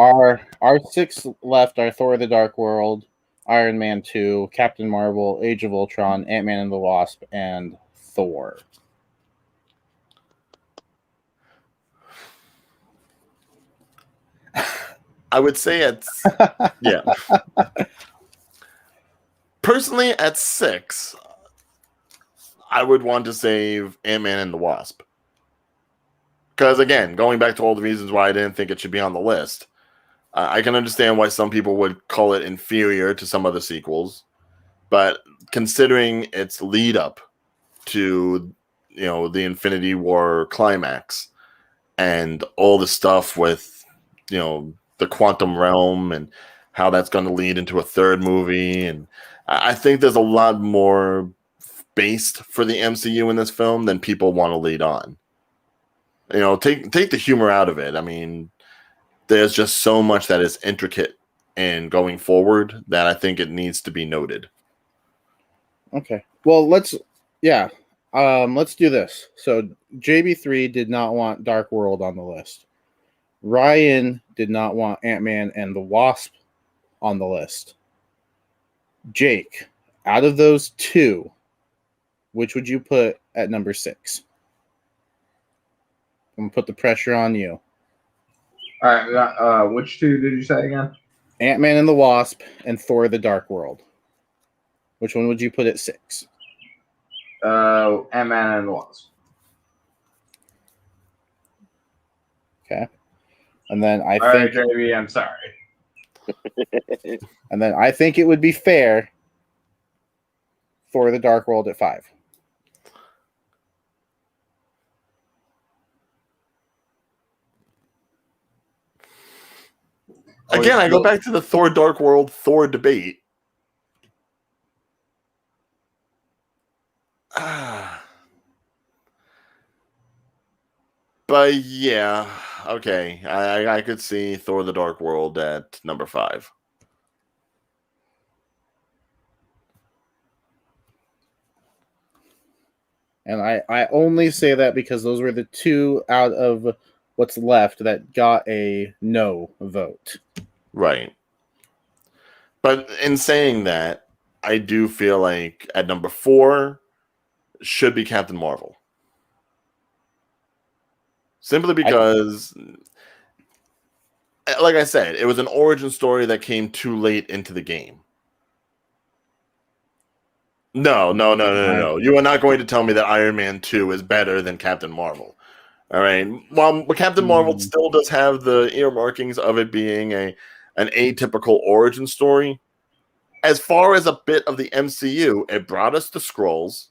our 6 left are Thor: The Dark World, Iron Man 2, Captain Marvel, Age of Ultron, Ant-Man and the Wasp, and Thor. I would say it's yeah. Personally, at 6, I would want to save Ant-Man and the Wasp. Because again, going back to all the reasons why I didn't think it should be on the list, I can understand why some people would call it inferior to some of the sequels, but considering its lead up to the Infinity War climax and all the stuff with the quantum realm and how that's going to lead into a third movie, and I think there's a lot more based for the MCU in this film than people want to lead on. Take the humor out of it. I mean, there's just so much that is intricate and going forward that I think it needs to be noted. Okay. Well, let's do this. So JB3 did not want Dark World on the list. Ryan did not want Ant-Man and the Wasp on the list. Jake, out of those 2, which would you put at number 6? I'm gonna put the pressure on you. All right, which 2 did you say again? Ant-Man and the Wasp and Thor: The Dark World. Which one would you put at 6? Ant-Man and the Wasp. Okay. And then I All right, think JB, I'm sorry. and then I think it would be fair Thor: The Dark World at 5. Again, I go back to the Thor Dark World Thor debate. But yeah, okay. I could see Thor the Dark World at number 5. And I only say that because those were the 2 out of what's left that got a no vote. Right. But in saying that, I do feel like at number 4 should be Captain Marvel. Simply because, like I said, it was an origin story that came too late into the game. No. You are not going to tell me that Iron Man 2 is better than Captain Marvel. All right. Well, Captain Marvel still does have the earmarkings of it being an atypical origin story. As far as a bit of the MCU, it brought us the Skrulls.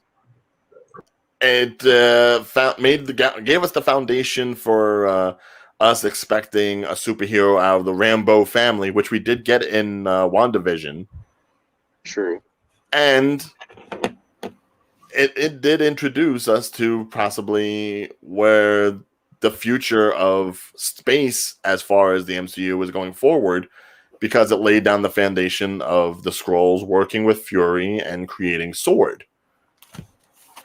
It gave us the foundation for us expecting a superhero out of the Rambo family, which we did get in WandaVision. True. And it did introduce us to possibly where the future of space as far as the MCU was going forward, because it laid down the foundation of the Skrulls working with Fury and creating S.W.O.R.D.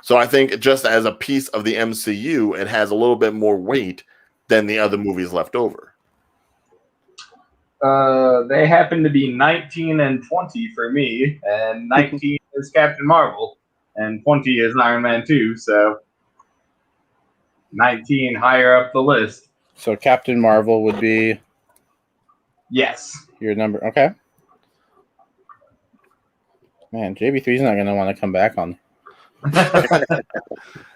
So I think just as a piece of the MCU, it has a little bit more weight than the other movies left over. They happen to be 19 and 20 for me, and 19 is Captain Marvel, and 20 is Iron Man 2, so 19 higher up the list. So Captain Marvel would be Yes. your number. Okay. Man, JB3 is not going to want to come back on.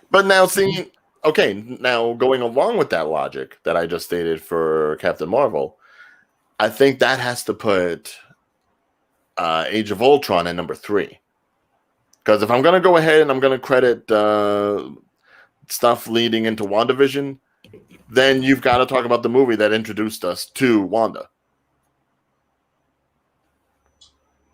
But now seeing, okay, now going along with that logic that I just stated for Captain Marvel, I think that has to put Age of Ultron at number 3. Because if I'm going to go ahead and I'm going to credit stuff leading into WandaVision, then you've got to talk about the movie that introduced us to Wanda.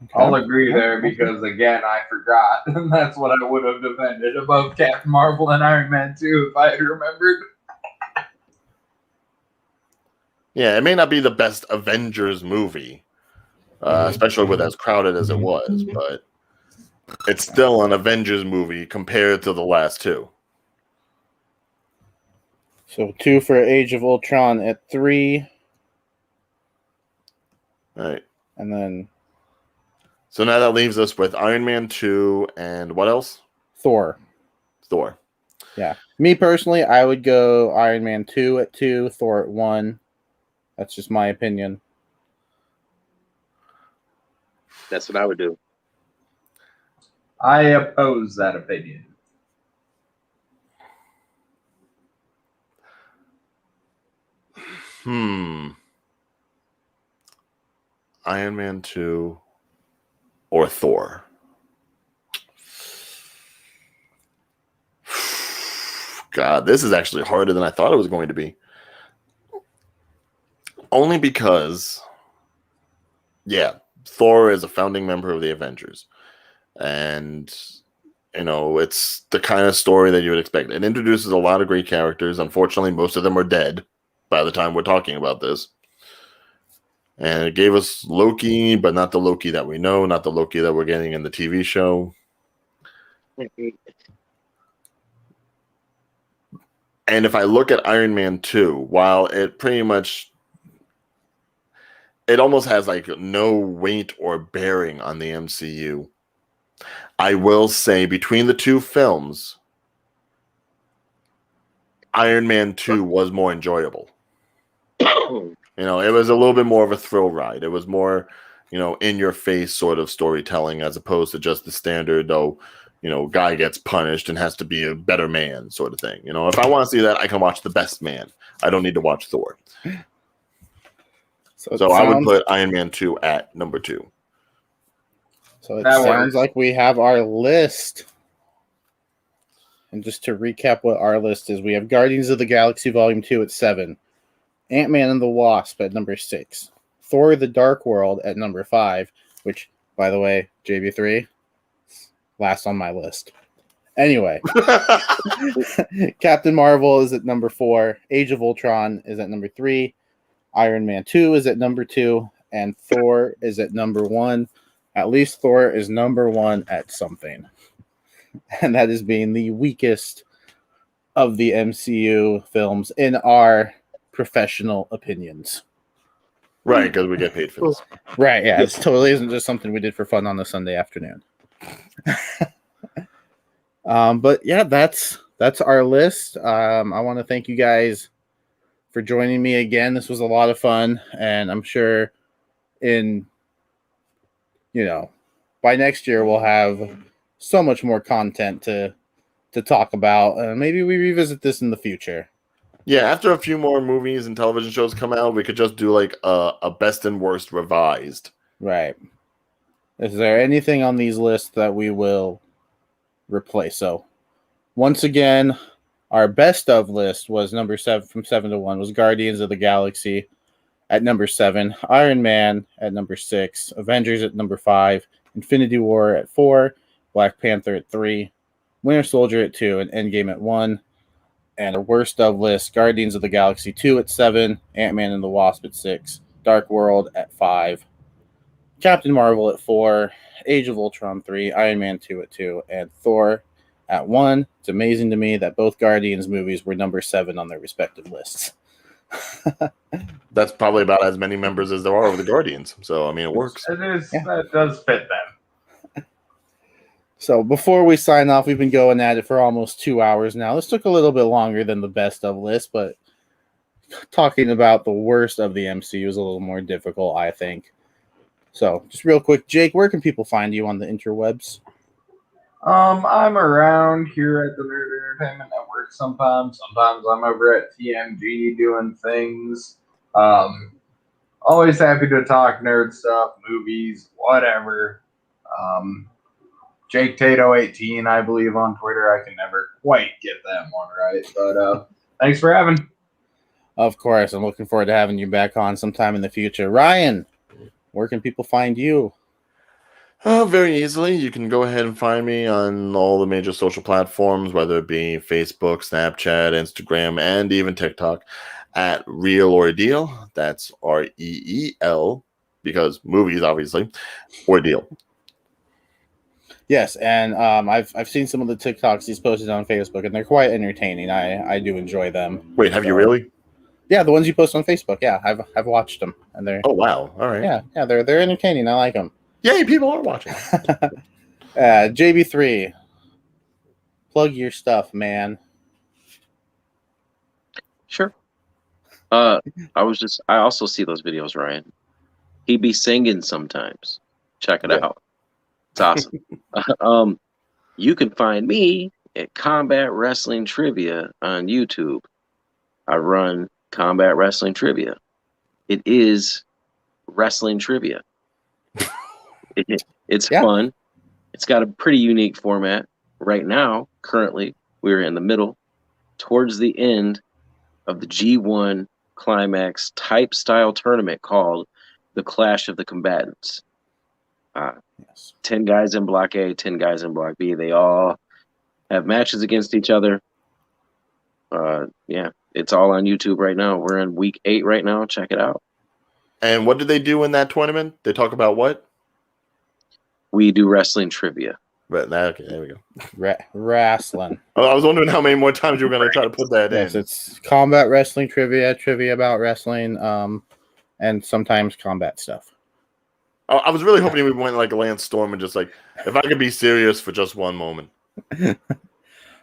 Okay. I'll agree there because, again, I forgot. And that's what I would have defended above Captain Marvel and Iron Man 2 if I had remembered. Yeah, it may not be the best Avengers movie, especially with as crowded as it was, it's still an Avengers movie compared to the last two. So 2 for Age of Ultron at 3. All right. And then So now that leaves us with Iron Man 2 and what else? Thor. Thor. Yeah. Me personally, I would go Iron Man 2 at 2, Thor at 1. That's just my opinion. That's what I would do. I oppose that opinion. Iron Man 2 or Thor? God, this is actually harder than I thought it was going to be. Only because, yeah, Thor is a founding member of the Avengers. And, you know, it's the kind of story that you would expect. It introduces a lot of great characters. Unfortunately, most of them are dead by the time we're talking about this. And it gave us Loki, but not the Loki that we know, not the Loki that we're getting in the TV show. And if I look at Iron Man 2, while it pretty much, it almost has like no weight or bearing on the MCU, I will say between the two films, Iron Man 2 was more enjoyable. You know, it was a little bit more of a thrill ride. It was more, you know, in your face sort of storytelling as opposed to just the standard, guy gets punished and has to be a better man sort of thing. You know, if I want to see that, I can watch The Best Man. I don't need to watch Thor. So I would put Iron Man 2 at number 2. So it sounds like we have our list. And just to recap what our list is, we have Guardians of the Galaxy Volume 2 at 7. Ant-Man and the Wasp at number 6. Thor the Dark World at number 5, which, by the way, JB3, last on my list. Anyway, Captain Marvel is at number 4. Age of Ultron is at number 3. Iron Man 2 is at number 2. And Thor is at number 1. At least Thor is number 1 at something. And that is being the weakest of the MCU films in our professional opinions. Right, because we get paid for this. Right, yeah. It totally isn't just something we did for fun on a Sunday afternoon. But yeah, that's our list. I want to thank you guys for joining me again. This was a lot of fun, and I'm sure by next year we'll have so much more content to talk about. Maybe we revisit this in the future. Yeah, after a few more movies and television shows come out, we could just do like a best and worst revised. Right. Is there anything on these lists that we will replace? So, once again, our best of list was number 7 from 7 to 1 was Guardians of the Galaxy at number 7, Iron Man at number 6, Avengers at number 5, Infinity War at 4, Black Panther at 3, Winter Soldier at 2, and Endgame at 1. And our worst of list, Guardians of the Galaxy 2 at 7, Ant-Man and the Wasp at 6, Dark World at 5, Captain Marvel at 4, Age of Ultron 3, Iron Man 2 at 2, and Thor at 1. It's amazing to me that both Guardians movies were number 7 on their respective lists. That's probably about as many members as there are of the Guardians. So, I mean, it works. It is. Yeah. That does fit them. So before we sign off, we've been going at it for almost 2 hours now. This took a little bit longer than the best of list, but talking about the worst of the MCU is a little more difficult, I think. So just real quick, Jake, where can people find you on the interwebs? I'm around here at the Nerd Entertainment Network sometimes. Sometimes I'm over at TMG doing things. Always happy to talk nerd stuff, movies, whatever. Jake Tato 18, I believe, on Twitter. I can never quite get that one right, but thanks for having. Of course, I'm looking forward to having you back on sometime in the future. Ryan, where can people find you? Very easily. You can go ahead and find me on all the major social platforms, whether it be Facebook, Snapchat, Instagram, and even TikTok, at Real Ordeal. That's REEL, because movies, obviously, Ordeal. Yes, and I've seen some of the TikToks he's posted on Facebook, and they're quite entertaining. I do enjoy them. Wait, have you So, really? Yeah, the ones you post on Facebook. Yeah, I've watched them, and they're Oh wow! All right. yeah they're entertaining. I like them. Yay! People are watching. JB3, plug your stuff, man. Sure. I also see those videos, Ryan. He be singing sometimes. Check it Yeah. out. It's awesome. You can find me at Combat Wrestling Trivia on YouTube. I run Combat Wrestling Trivia. It is wrestling trivia. It's Yeah. fun. It's got a pretty unique format. Right now, currently, we're in the middle, towards the end of the G1 Climax type style tournament called the Clash of the Combatants. Yes. 10 guys in Block A, 10 guys in Block B. They all have matches against each other. Yeah, it's all on YouTube right now. We're in week 8 right now. Check it out. And what did they do in that tournament? They talk about what? We do wrestling trivia. But okay, there we go. Wrestling. I was wondering how many more times you were going to try to put that Yes, in. it's combat wrestling trivia about wrestling, and sometimes combat stuff. I was really hoping we went like Lance Storm and just like, if I could be serious for just one moment.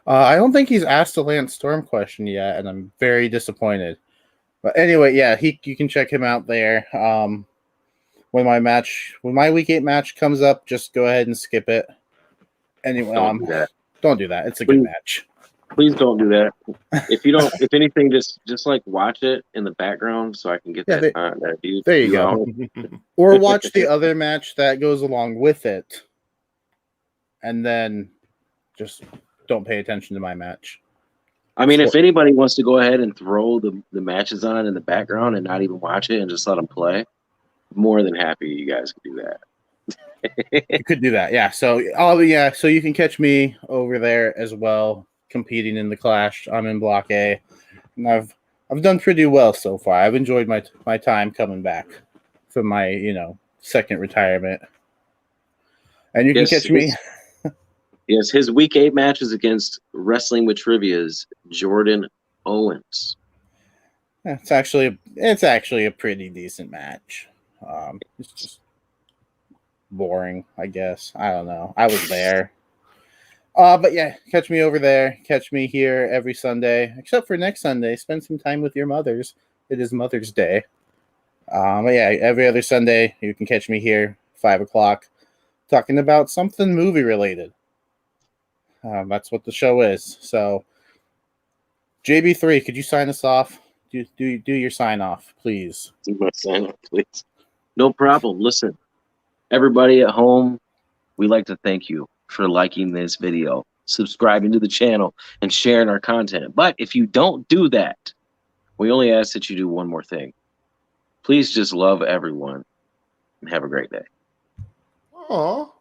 I don't think he's asked a Lance Storm question yet, and I'm very disappointed. But anyway, yeah, you can check him out there. When my week 8 match comes up, just go ahead and skip it. Anyway, Don't do that. don't do that. It's a good match. Please don't do that. If anything, just like watch it in the background so I can get that view. There you go. Or watch the other match that goes along with it, and then just don't pay attention to my match. I mean, if anybody wants to go ahead and throw the matches on in the background and not even watch it and just let them play, more than happy you guys can do that. You could do that, yeah. So, so you can catch me over there as well, competing in the Clash. I'm in Block A, and I've done pretty well so far. I've enjoyed my time coming back from my second retirement, and you can catch me. Yes, his week 8 match is against Wrestling with Trivia's Jordan Owens. It's actually a pretty decent match. It's just boring, I guess. I don't know. I was there. But yeah, catch me over there. Catch me here every Sunday, except for next Sunday. Spend some time with your mothers. It is Mother's Day. But yeah, every other Sunday you can catch me here, 5:00, talking about something movie related. That's what the show is. So, JB3, could you sign us off? Do your sign off, please. Do my sign off, please. No problem. Listen, everybody at home, we'd like to thank you for liking this video, subscribing to the channel, and sharing our content. But if you don't do that, we only ask that you do one more thing. Please just love everyone and have a great day. Aww.